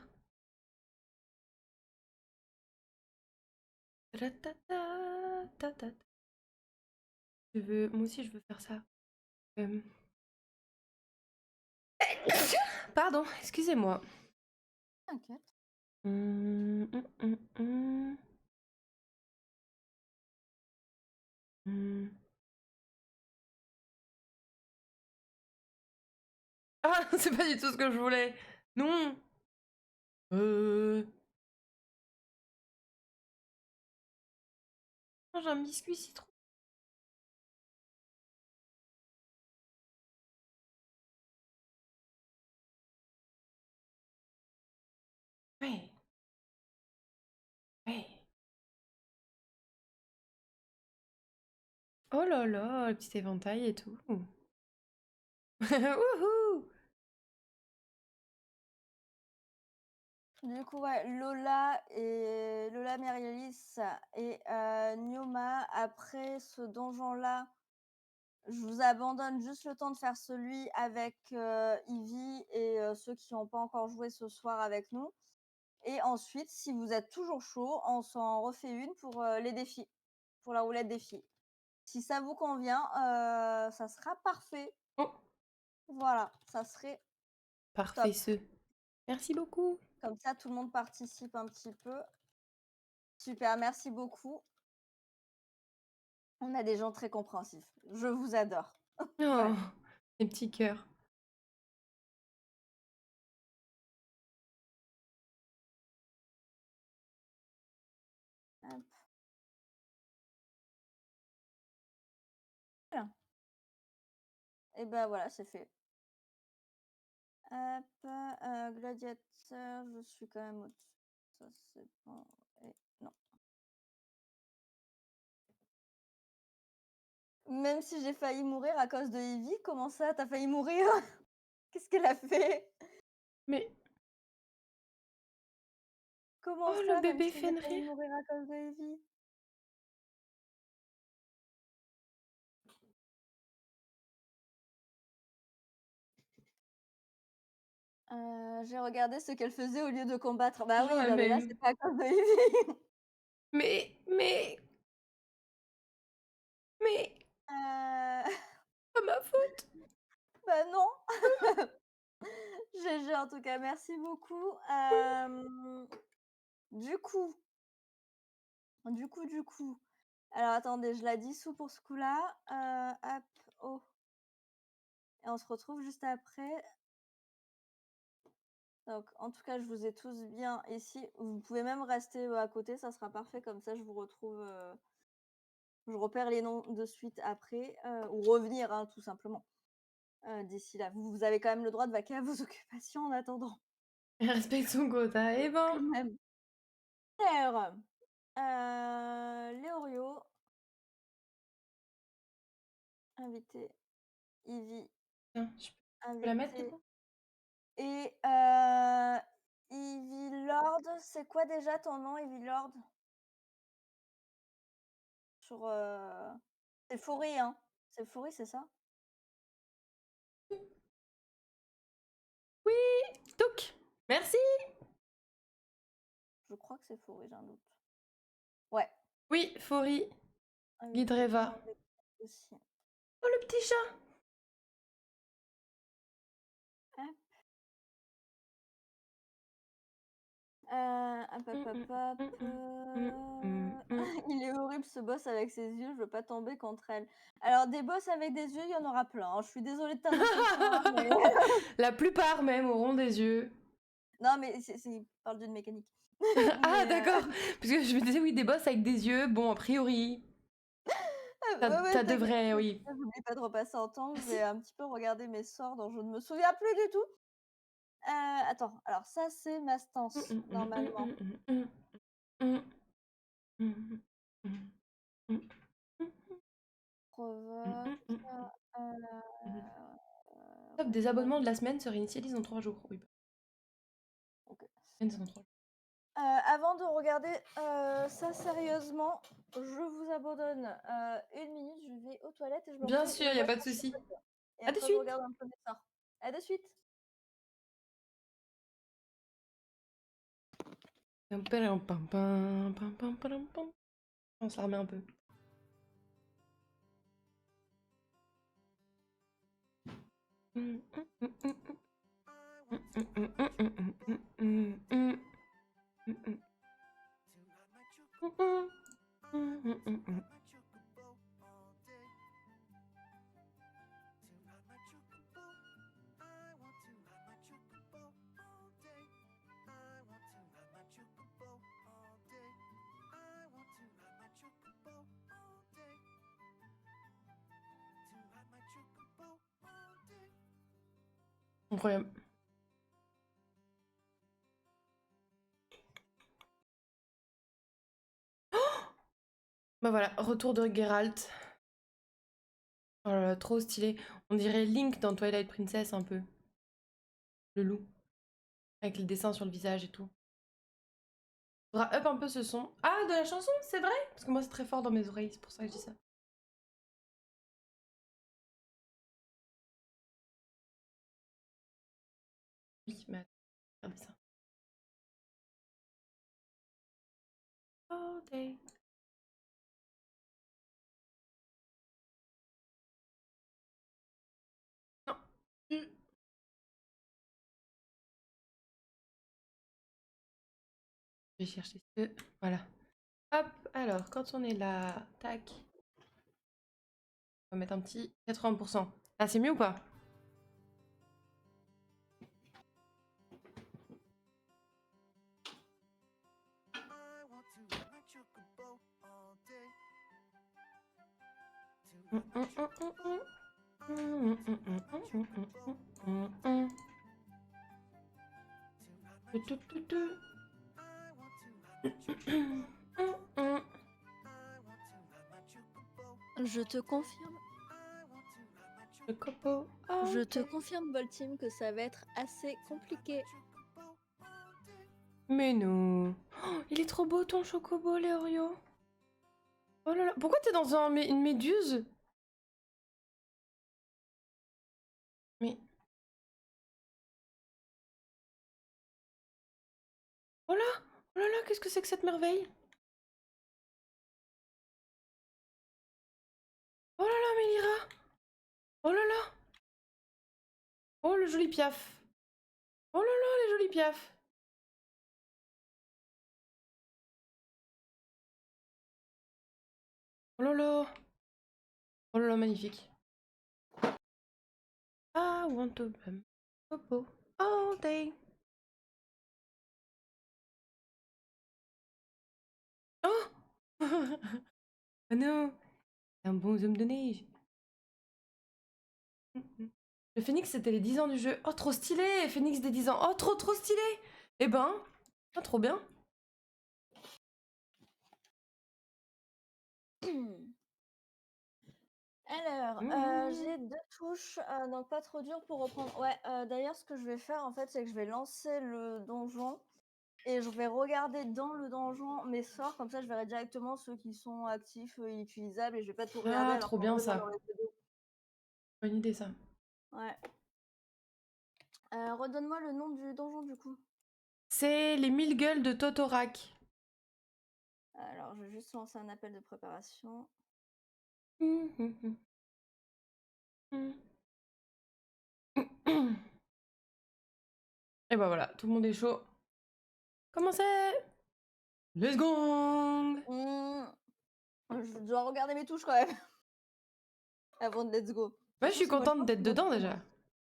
Ta ta ta ta ta. Moi aussi, je veux faire ça. Euh, Pardon, excusez-moi. T'inquiète. Hum, hum, hum, hum. Hum. Ah, c'est pas du tout ce que je voulais. Non. Euh... Oh, j'ai un biscuit citron. Ouais, ouais. Oh là là, le petit éventail et tout. Wouhou! Du coup, ouais, Lola Merialis et Nioma, après ce donjon-là, je vous abandonne juste le temps de faire celui avec Ivy et ceux qui n'ont pas encore joué ce soir avec nous. Et ensuite, si vous êtes toujours chaud, on s'en refait une pour les défis, pour la roulette défi. Si ça vous convient, ça sera parfait. Oh, Voilà, ça serait parfait top. ce. Merci beaucoup. Comme ça, tout le monde participe un petit peu. Super, merci beaucoup. On a des gens très compréhensifs. Je vous adore. Oh, Ouais. les petits cœurs. Hop. Voilà. Et ben voilà, c'est fait. Hop, gladiateur, je suis quand même au-dessus. Ça, c'est bon. Et non. Même si j'ai failli mourir à cause de Evie, comment ça, t'as failli mourir? Qu'est-ce qu'elle a fait? Mais... Comment Oh, le ça, même bébé si j'ai failli Fenrir. mourir à cause de Evie? J'ai regardé ce qu'elle faisait au lieu de combattre. Bah oui, Genre la non mais là, même. c'est pas à cause de Evie. Mais... Heu, Pas ma faute. bah non. GG en tout cas, merci beaucoup. Du coup du coup, alors attendez, je la dissous pour ce coup-là. Hop, oh et on se retrouve juste après. Donc en tout cas, je vous ai tous bien ici. Vous pouvez même rester, à côté, ça sera parfait comme ça je vous retrouve, je repère les noms de suite après, ou revenir, hein, tout simplement, d'ici là. Vous avez quand même le droit de vaquer à vos occupations en attendant, Elle respecte son quota. Eh quand ben... même. Alors, Léorio, invité, Ivy, Tiens, je peux la mettre du invité coup? et Ivy Lord, c'est quoi déjà ton nom, Ivy Lord? Sur, c'est Foury, hein? C'est Foury, c'est ça? Oui, toc. Merci. Je crois que c'est Foury, j'ai un doute. Ouais, Oui, Fori, invité, Guidreva. invité aussi. Oh, le petit chat. Hop, hop, hop, hop, il est horrible ce boss avec ses yeux, je veux pas tomber contre elle. Alors des boss avec des yeux, il y en aura plein, hein. Je suis désolée de t'annoncer ça, mais La plupart même auront des yeux. non, mais il parle d'une mécanique. Ah, Mais d'accord. Parce que je me disais, oui, des boss avec des yeux. Bon, a priori, ça, ouais, ouais, ça t'inquiète, devrait, oui. j'oublie pas de repasser en tank, je Merci. vais un petit peu regarder mes sorts dont je ne me souviens plus du tout. Attends, alors ça, c'est ma stance, normalement. Provoque, Top, des restauration. abonnements de la semaine se réinitialisent dans 3 jours. Oui, bah, OK. semaine, c'est dans 3 jours. Avant de regarder, ça sérieusement, je vous abandonne, 1 minute, je vais aux toilettes et je me Bien refais sûr, une y a bonne pas de marche souci. et À de après je suite. regarde un peu mes sorts. À de suite. On se la remet un peu. Incroyable. Bah voilà, retour de Geralt. Oh là là, trop stylé. On dirait Link dans Twilight Princess un peu. Le loup. Avec le dessin sur le visage et tout. Faudra up un peu ce son. Ah, de la chanson, c'est vrai? Parce que moi c'est très fort dans mes oreilles, c'est pour ça que je dis ça. Oui, mais attends, regardez ça. All day. Non. Je vais chercher ce... Voilà. Hop, alors, quand on est là, tac. On va mettre un petit 80%. Ah, c'est mieux ou pas? Je te confirme. Le copo. Je te Ok. confirme, Voltim, que ça va être assez compliqué. Mais non. Oh, il est trop beau ton chocobo, Léorio. Oh là là. Pourquoi t'es dans une méduse? Mais. Oh là! Oh là là, qu'est-ce que c'est que cette merveille? Oh là là, Mélira! Oh là là! Oh le joli piaf! Oh là là, les jolis piafs! Oh là là! Oh là là, magnifique. I want to be popo all day. Oh! Ah non! C'est un bon homme de neige. Le phénix, c'était les 10 ans du jeu. Oh, trop stylé! Phénix des 10 ans. Oh, trop trop stylé! Eh ben, oh, trop bien. Alors, Mmh. j'ai 2 touches, donc pas trop dur pour reprendre. Ouais, d'ailleurs, ce que je vais faire, en fait, c'est que je vais lancer le donjon et je vais regarder dans le donjon mes sorts, comme ça, je verrai directement ceux qui sont actifs, utilisables et je vais pas tout regarder Ah, alors trop qu'en bien vrai, j'en ça. aurais que 2. Bonne idée ça. Ouais. Redonne-moi le nom du donjon, du coup. C'est les 1000 gueules de Totorak. Alors, je vais juste lancer un appel de préparation. Et bah voilà, tout le monde est chaud. Commencez! Let's go! Mmh, je dois regarder mes touches quand même avant de let's go. Ouais, je suis Sinon, je contente pense d'être qu'ils vont dedans se déjà.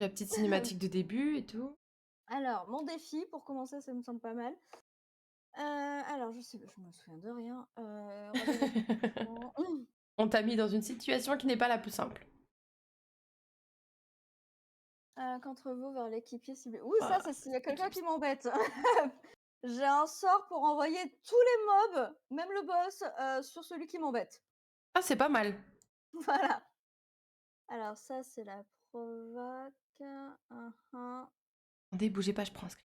La petite cinématique de début et tout. Alors, mon défi, pour commencer, ça me semble pas mal. Alors, je sais, je me souviens de rien. Redonne-moi ton nom. On t'a mis dans une situation qui n'est pas la plus simple. Contre vous vers l'équipier ciblé. Ouh, ça, Ah, c'est s'il y a quelqu'un équipe. qui m'embête. J'ai un sort pour envoyer tous les mobs, même le boss, sur celui qui m'embête. Ah, c'est pas mal. Voilà. Alors, ça, c'est la provoque. Attendez, bougez pas, je prends un screen.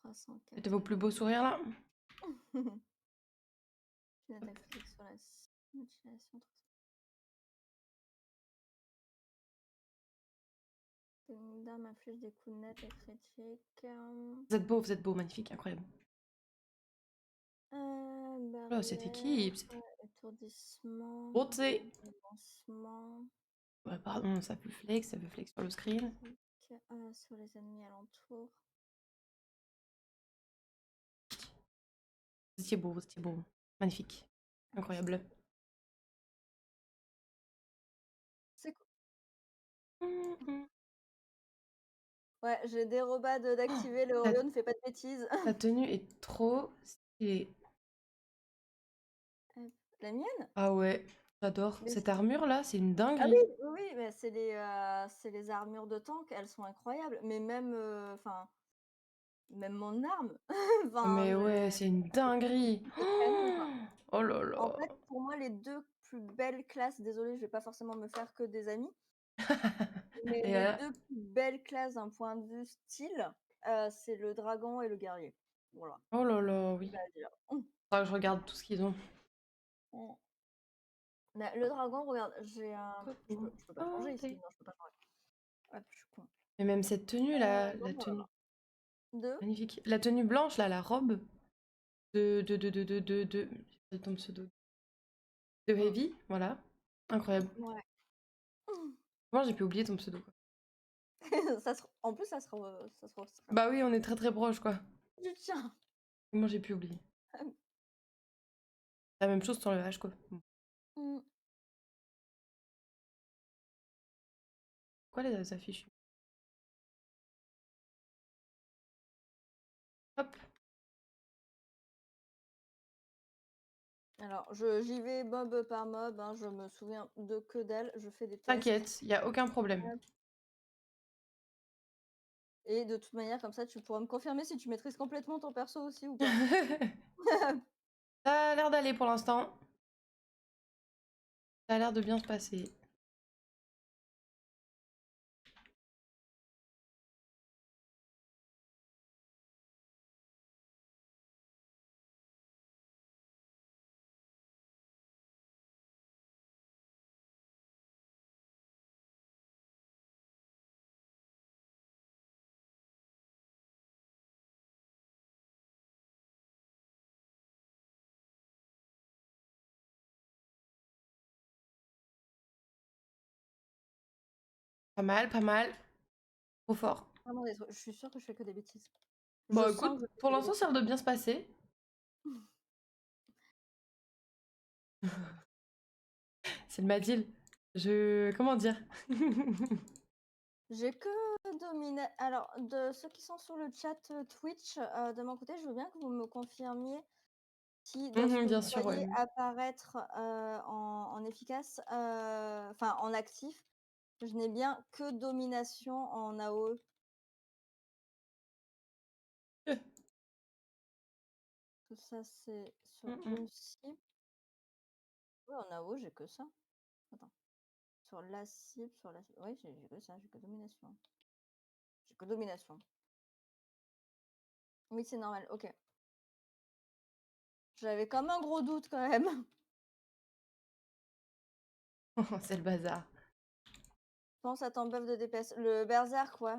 304. Faites vos plus beaux sourires là. Une attaque critique sur la mutilation. Une d'arme inflige des coups nets et critiques. Vous êtes beau, magnifique, incroyable. Oh, cette Barrière, équipe, c'était étourdissement, beauté. avancement, Ouais, pardon, ça peut flex sur le screen. sur les ennemis alentours. Vous étiez beau. Magnifique. Incroyable. C'est cool. Mhm. Ouais, j'ai des robas Oh, d'activer, le ta, Orion ne fait pas de bêtises. ta tenue est trop stylée. Hop, la mienne? Ah ouais, j'adore. Mais Cette armure là, c'est une ah oui, dinguerie. oui, oui, mais c'est les armures de tank, elles sont incroyables. Mais même, enfin, même mon arme, enfin, Mais ouais, c'est une dinguerie. c'est canon, quoi. Oh là En là. fait, pour moi, les 2 plus belles classes, désolée, je vais pas forcément me faire que des amis, mais Et les 2 plus belles classes d'un point de vue style, c'est le dragon et le guerrier. Voilà, oh là là, oui. c'est à dire. Faudra que je regarde tout ce qu'ils ont. Mmh. Le dragon, regarde, j'ai un je peux pas changer Oh, ici, non, je peux pas changer. Hop, je suis con. mais même cette tenue là, la Donc tenue voilà. 2. magnifique. La tenue blanche là, la robe de... J'ai pas ton pseudo. De Mmh. Heavy, voilà. Incroyable. Ouais. Moi j'ai pu oublier ton pseudo quoi. En plus, ça se ressemble. Bah oui, on est très très proches quoi. Du tien. Moi j'ai pu oublier. La même chose sur le H quoi. Bon. Mmh. Quoi les affiches? Hop. Alors, j'y vais mob par mob, hein, je me souviens de que dalle, je fais des tests. T'inquiète, y a aucun problème. Hop. Et de toute manière, comme ça, tu pourras me confirmer si tu maîtrises complètement ton perso aussi ou pas. Ça a l'air d'aller pour l'instant. Ça a l'air de bien se passer. Pas mal, pas mal. Trop fort. Vraiment des trucs. Je suis sûre que je fais que des bêtises. Je Bon, sens écoute, que je fais pour que des l'instant, ça a bêtises. l'air de bien se passer. C'est le Madil. Comment dire? J'ai que dominé. Alors, de ceux qui sont sur le chat Twitch, de mon côté, je veux bien que vous me confirmiez si dans ce que Bien vous sûr, ouais. voyez apparaître en efficace, enfin en actif, je n'ai bien que domination en AOE. Euh, Tout ça, c'est sur hum, hum. une cible. Oui, en AOE, j'ai que ça. Attends. Sur la cible, sur la cible. Oui, j'ai que ça, j'ai que domination. J'ai que domination. Oui, c'est normal, ok. J'avais comme un gros doute quand même. C'est le bazar. Pense à ton buff de DPS. Le berserk, ouais.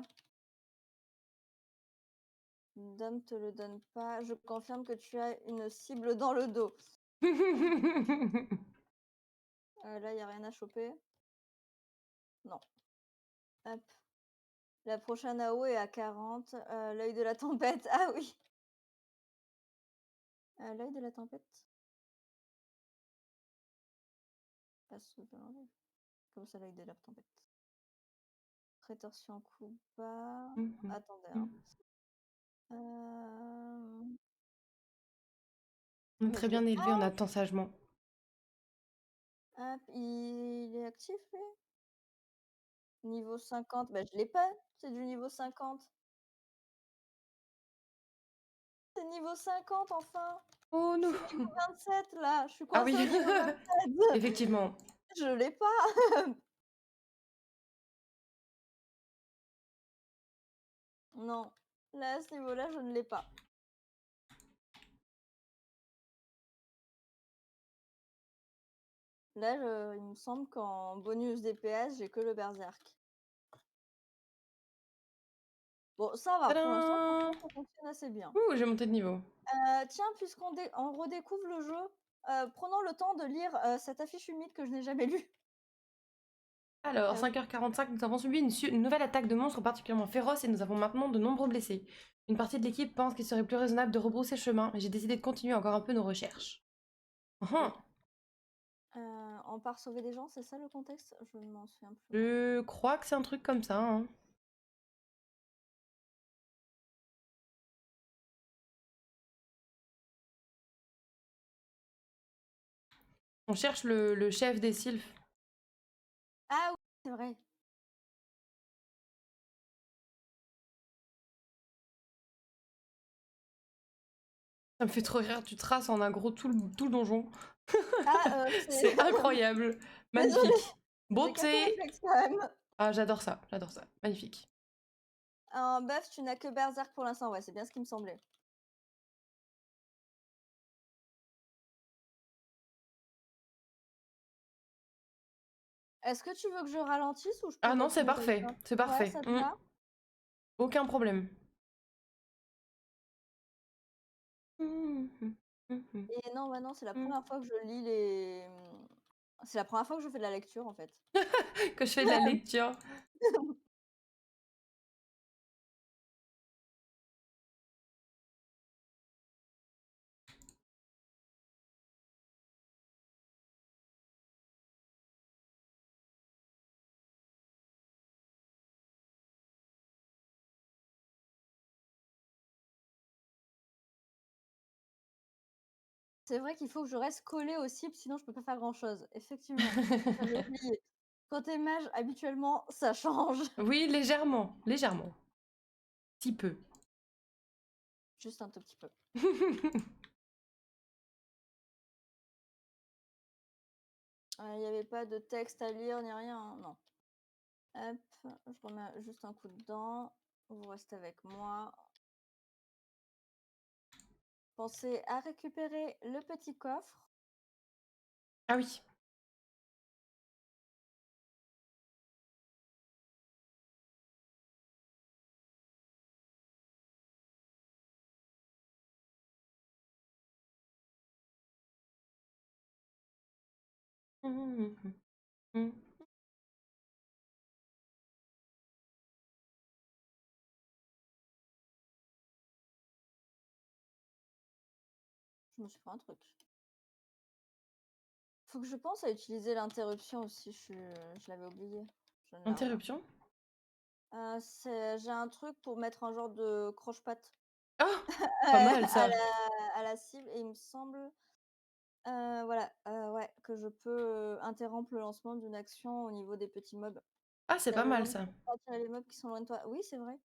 Dom te le donne pas. Je confirme que tu as une cible dans le dos. Là, il n'y a rien à choper. Non. Hop. La prochaine AO est à 40. L'œil de la tempête. Ah oui. L'œil de la tempête. Passe sous le enlever. Comme ça, l'œil de la tempête. Prétorsion coup bas. Attendez, hein. On est Mais très je l'ai. bien élevé, on attend sagement. Hop, il est actif, lui. Niveau 50. Bah, je l'ai pas. C'est du niveau 50. C'est niveau 50, enfin. Oh Je non! suis niveau 27 là, je suis Ah coincée oui, au niveau 27. effectivement. Je l'ai pas. Non, là à ce niveau-là, je ne l'ai pas. Là, il me semble qu'en bonus DPS, j'ai que le berserk. Bon, ça va, pour l'instant, Tadam! franchement, ça fonctionne assez bien. Ouh, j'ai monté de niveau. Tiens, puisqu'on on redécouvre le jeu, prenons le temps de lire cette affiche humide que je n'ai jamais lue. Alors, 5h45, nous avons subi une nouvelle attaque de monstres particulièrement féroce et nous avons maintenant de nombreux blessés. Une partie de l'équipe pense qu'il serait plus raisonnable de rebrousser chemin, mais j'ai décidé de continuer encore un peu nos recherches. Oui. Uhum. On part sauver des gens, c'est ça le contexte? Je ne m'en souviens plus. Je crois que c'est un truc comme ça, hein. On cherche le chef des sylphes. Ah oui, c'est vrai. Ça me fait trop rire, tu traces en aggro tout le donjon. Ah, c'est C'est incroyable. désolée, Magnifique. j'ai quelques Beauté. réflexes quand même. Ah, j'adore ça, j'adore ça. Magnifique. En buff, tu n'as que berserk pour l'instant, ouais, c'est bien ce qui me semblait. Est-ce que tu veux que je ralentisse ou je peux Ah non, c'est continuer comme parfait, ça? c'est Ouais, parfait. ça te va? Aucun problème. Mhm, mhm, Et non, bah non, c'est la mhm. première fois que je lis les c'est la première fois que je fais de la lecture, en fait. Que je fais de la lecture. C'est vrai qu'il faut que je reste collée aux cibles, sinon je peux pas faire grand-chose. Effectivement, j'avais oublié. Quand tu es mage, habituellement, ça change. Oui, légèrement, légèrement. petit peu. Juste un tout petit peu. Il n'y avait pas de texte à lire ni rien, hein, non. Hop, je remets juste un coup dedans. Vous restez avec moi. Pensez à récupérer le petit coffre. Ah oui. Je me suis fait un truc. Faut que je pense à utiliser l'interruption aussi, je l'avais oublié. Je ne l'ai rien. Interruption? J'ai un truc pour mettre un genre de croche-patte Ah! Pas mal à ça. la cible et il me semble, voilà, ouais, que je peux interrompre le lancement d'une action au niveau des petits mobs. Ah, c'est Tu as pas mal besoin de ça. attirer les mobs qui sont loin de toi. Oui, c'est vrai.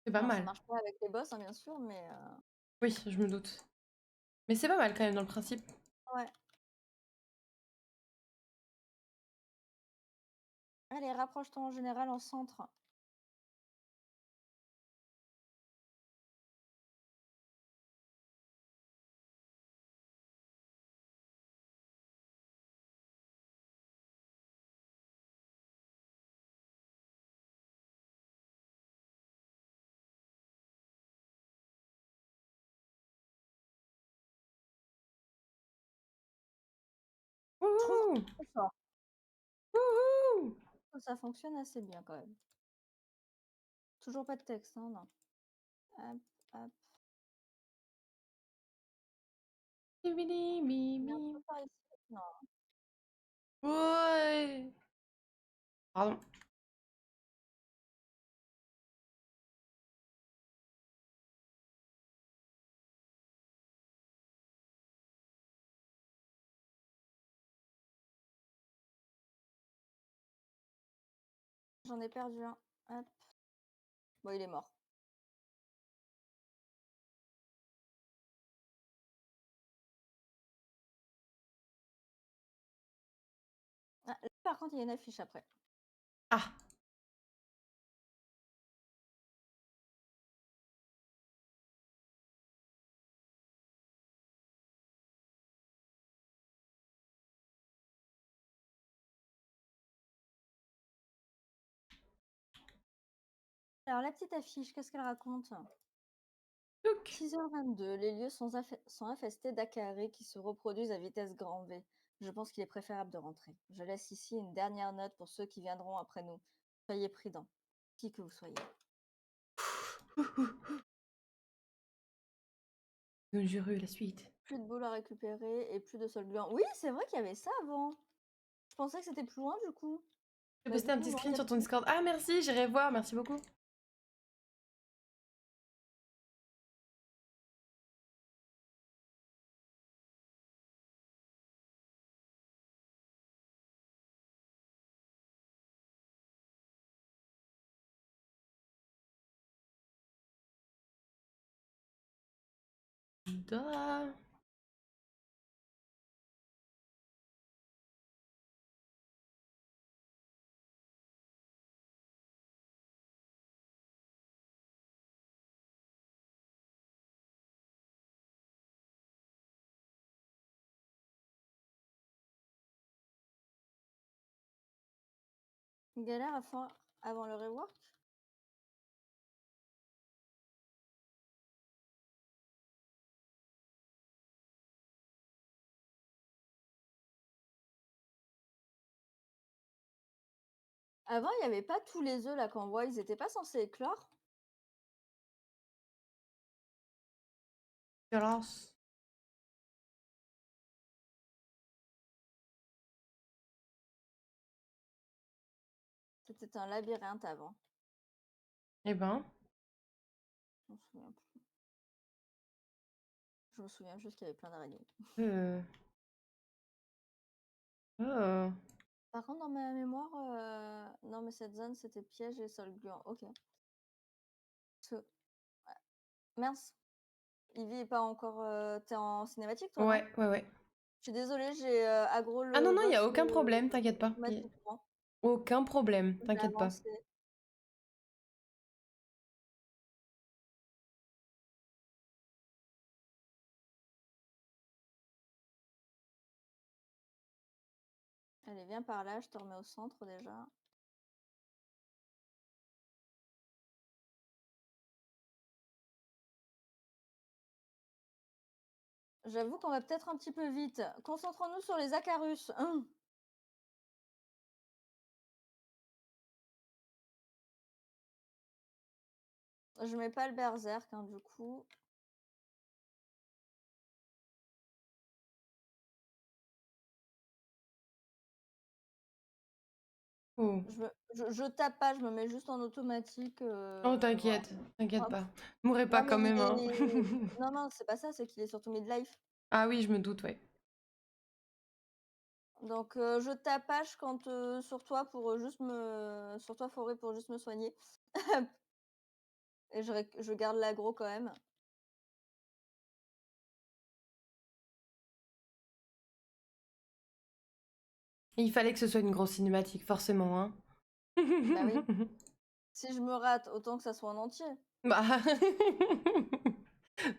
C'est pas Alors ça mal. marche pas avec les boss, hein, bien sûr, mais Oui, je me doute. Mais c'est pas mal quand même dans le principe. ouais. Allez, rapproche-toi en général en centre. Je trouve Wouhou! très fort. Wouhou! Ça fonctionne assez bien quand même. Toujours pas de texte, hein, non. Hop, hop. Bibidi Bientôt bibi. par ici. Non. Ouais. Pardon. J'en ai perdu un. Hop. Bon, il est mort. Ah, là, par contre, il y a une affiche après. Ah. Alors, la petite affiche, qu'est-ce qu'elle raconte? Touc. 6h22, les lieux sont infestés d'acarés qui se reproduisent à vitesse grand V. Je pense qu'il est préférable de rentrer. Je laisse ici une dernière note pour ceux qui viendront après nous. Soyez prudents, qui que vous soyez. Conjureux la suite. Plus de boules à récupérer et plus de sol gluant. Oui, c'est vrai qu'il y avait ça avant. Je pensais que c'était plus loin du coup. J'ai Mais posté du un coup, petit non, il screen y a sur ton plus. Discord. Ah merci, j'irai voir, merci beaucoup. Da. Galère avant le rework. Avant, il n'y avait pas tous les œufs là qu'on voit, ils étaient pas censés éclore. Violence. C'était un labyrinthe avant. Eh ben. Je me souviens plus. Je me souviens juste qu'il y avait plein d'araignées. Euh... Oh. Par contre, dans ma mémoire, non, mais cette zone c'était piège et sol gluant. Ok. Mince, Ivy est pas encore. T'es en cinématique, toi, non? Ouais. Je suis désolée, j'ai aggro Ah non, le non, il y boss. a aucun problème, t'inquiète pas. Faut mettre au courant. Aucun problème, Je vais t'inquiète pas. avancer. Allez, viens par là, je te remets au centre déjà. J'avoue qu'on va peut-être un petit peu vite. Concentrons-nous sur les Acarus. Je mets pas le berserk, hein, du coup. Oh, Je tape pas, je me mets juste en automatique. oh Voilà. t'inquiète, t'inquiète Hop. pas. Mourrez pas Non, mais quand même, hein. Non, non, c'est pas ça, c'est qu'il est surtout midlife. Ah oui, je me doute, ouais. Donc, je tapage quand sur toi pour juste me. Sur toi, Forêt, pour juste me soigner. Et je garde l'aggro quand même. Il fallait que ce soit une grosse cinématique, forcément, hein. Bah oui. Si je me rate, autant que ça soit en entier. Bah.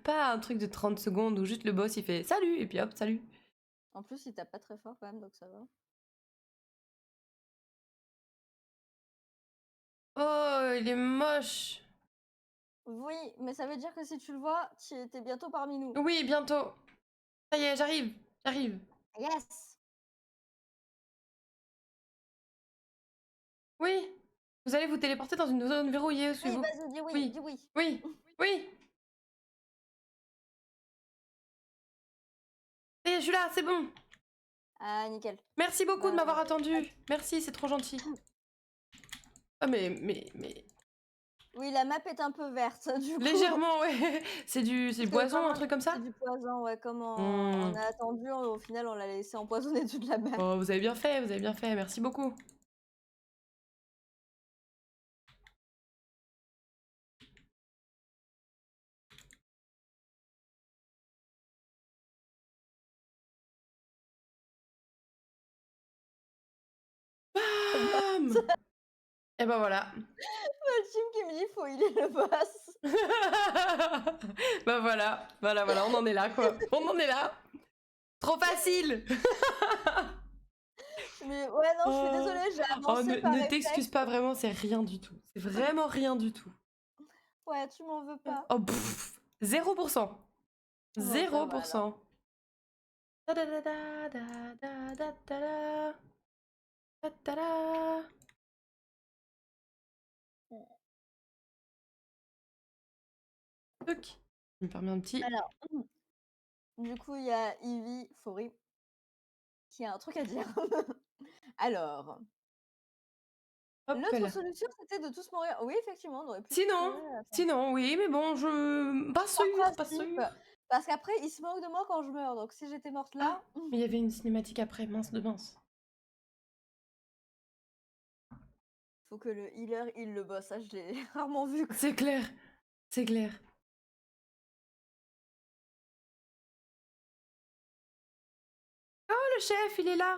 Pas un truc de 30 secondes où juste le boss il fait salut et puis hop, salut. En plus, il tape pas très fort quand même, donc ça va. Oh, il est moche. Oui, mais ça veut dire que si tu le vois, t'es bientôt parmi nous. Oui, bientôt. Ça y est, j'arrive. Yes! Oui. Vous allez vous téléporter dans une zone verrouillée, Oui, suivez-vous. vas-y, dis oui, Oui, dis oui. oui, oui. Ça y est, je suis là, c'est bon. Ah, nickel. Merci beaucoup de Bah, m'avoir attendu. Merci, c'est trop gentil. Ah mais oui, la map est un peu verte, du coup. légèrement, ouais. C'est Parce que poison, comme un truc comme ça. c'est du poison, ouais, comme on Hmm. a attendu, au final, on l'a laissé empoisonner toute la map. Oh, vous avez bien fait, vous avez bien fait. Merci beaucoup. Bam. Et ben voilà. Le team qui me dit faut healer le boss. Bah voilà, on en est là quoi. On en est là. Trop facile. Mais ouais, non, je suis Oh, désolée, j'ai oh, avancé par ne réflexe. t'excuse pas vraiment, c'est rien du tout. C'est vraiment rien du tout. Ouais, tu m'en veux pas. Oh, pff, 0%. Bon, ça va alors. 0%. Ta-da-da-da-da-da-da-da-da. Ta-ta-da. Truc. Je me permets un petit. Alors, du coup, il y a Ivy Fori qui a un truc à dire. Alors, Hop l'autre là. solution, c'était de tous mourir. Oui, effectivement, on aurait pu tous Sinon, mourir à la fin. sinon, oui, mais bon, je. Pas Par sûr, pas principe, sûr. parce qu'après, il se moque de moi quand je meurs. Donc, si j'étais morte Ah, là, mais il y avait une cinématique après, mince de mince. faut que le healer heal le boss. Ça, je l'ai rarement vu. Quoi. C'est clair, c'est clair. Oh, le chef, il est là.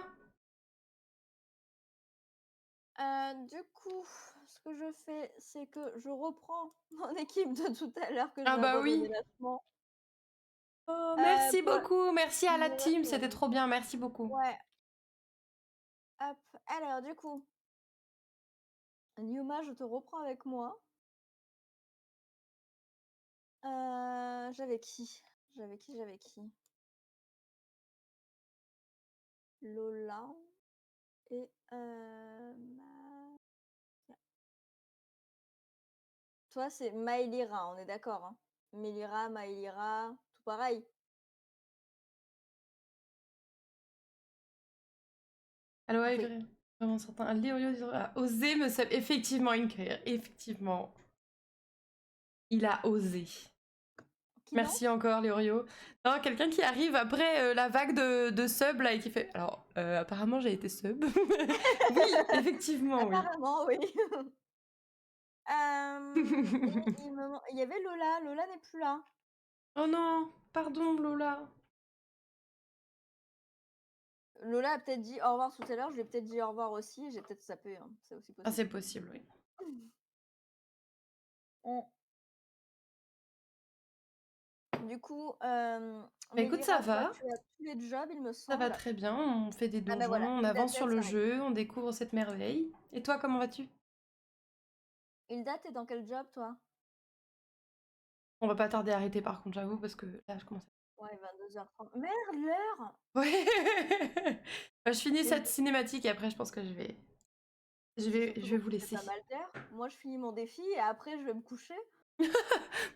Du coup, ce que je fais, c'est que je reprends mon équipe de tout à l'heure que Ah j'ai bah abandonné oui. lâchement. Oh, merci Pour beaucoup, merci à la de team, rien. c'était trop bien, merci beaucoup. Ouais, hop. Alors, du coup, Newma, je te reprends avec moi. J'avais qui? J'avais qui? Lola et toi, c'est Maelira, on est d'accord, hein? Melira, Maelira, tout pareil. Alors ouais, Oui. vraiment certain. Léorio a osé me saluer. Effectivement, Inker, effectivement. Il a osé. Qui Merci lance? encore, Léorio. Non, quelqu'un qui arrive après la vague de sub là et qui fait. Alors, apparemment, j'ai été sub. Oui, effectivement, oui. Apparemment, oui. Il y avait Lola. Lola n'est plus là. Oh non, pardon Lola. Lola a peut-être dit au revoir tout à l'heure. Je lui ai peut-être dit au revoir aussi. J'ai peut-être zappé. Hein. C'est aussi Ah, possible. c'est possible, oui. On- Du coup, Bah écoute, Mélira, toi, tu as tous les jobs, il me ça va semble. très bien, on fait des Ah bah donjons, voilà, on Hilda avance sur le ça arrive. jeu, on découvre cette merveille. Et toi, comment vas-tu? Hilda, t'es dans quel job, toi? On va pas tarder à arrêter par contre, j'avoue, parce que là, je commence Ouais, 22h30. Merde, l'heure! Ouais. Bah, je finis Mais cette cinématique et après, je pense que je c'est vais, surtout je vais qu'on vous fait laisser. pas mal d'heures. Moi, je finis mon défi et après, je vais me coucher.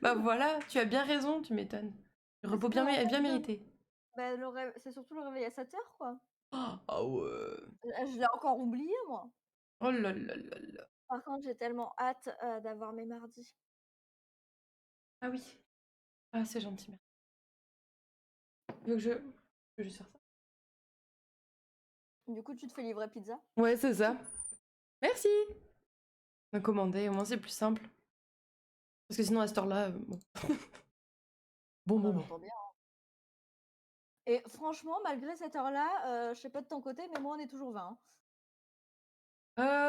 Bah voilà, tu as bien raison, tu m'étonnes. Le repos Parce que, en fait, bien mérité. bah, c'est surtout le réveil à 7h, quoi. Ah ouais. Je l'ai encore oublié, moi. Oh là là là là. Par contre, j'ai tellement hâte d'avoir mes mardis. Ah oui. Ah, c'est gentil, merci. Tu veux que je peux juste faire ça? Du coup, tu te fais livrer pizza? Ouais, c'est ça. Merci. On a commandé, au moins c'est plus simple. Parce que sinon, à cette heure-là, bon. Bon. J'entends bien. Et franchement, malgré cette heure-là, je sais pas de ton côté, mais moi, on est toujours 20.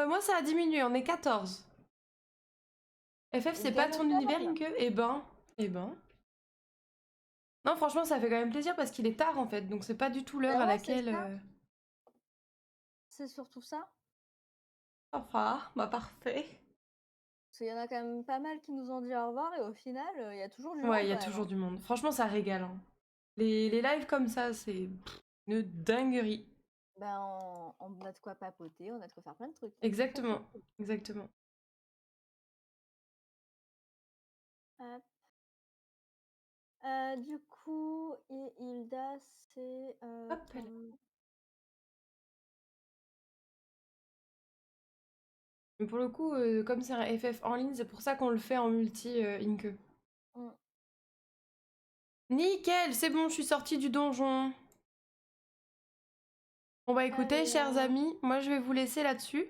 Moi, ça a diminué, on est 14. FF, c'est pas Game ton over. univers, Inke? Eh ben. Non, franchement, ça fait quand même plaisir parce qu'il est tard en fait, donc c'est pas du tout l'heure Bah à ouais, c'est laquelle. ça. C'est surtout ça. Enfin, bah parfait. Parce qu'il y en a quand même pas mal qui nous ont dit au revoir et au final, il y a toujours du monde Ouais, il y a quand même. toujours du monde. Franchement, ça régale. Hein. Les lives comme ça, c'est une dinguerie. Ben, on a de quoi papoter, on a de quoi faire plein de trucs. Ça, c'est Exactement, cool. exactement. Hop. Du coup, et Hilda, c'est Hop là. Mais pour le coup, comme c'est un FF en ligne, c'est pour ça qu'on le fait en multi, Inke. Mm. Nickel, c'est bon, je suis sortie du donjon. Bon bah écoutez, chers Alors, amis, moi je vais vous laisser là-dessus.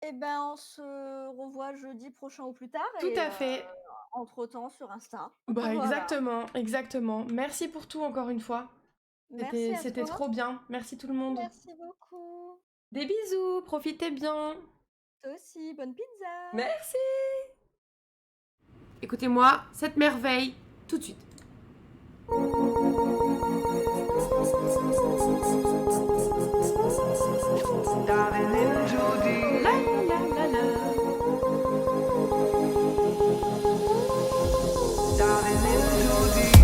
eh ben, on se revoit jeudi prochain ou plus tard Tout et à fait. entre-temps sur Insta. Bah Voilà. exactement, exactement. Merci pour tout encore une fois. Merci à C'était toi. trop bien. Merci tout le monde. Merci beaucoup. Des bisous, profitez bien. Toi aussi, bonne pizza. Merci. Écoutez-moi cette merveille tout de suite. Darling and Judy. La la la la. Darling and Judy.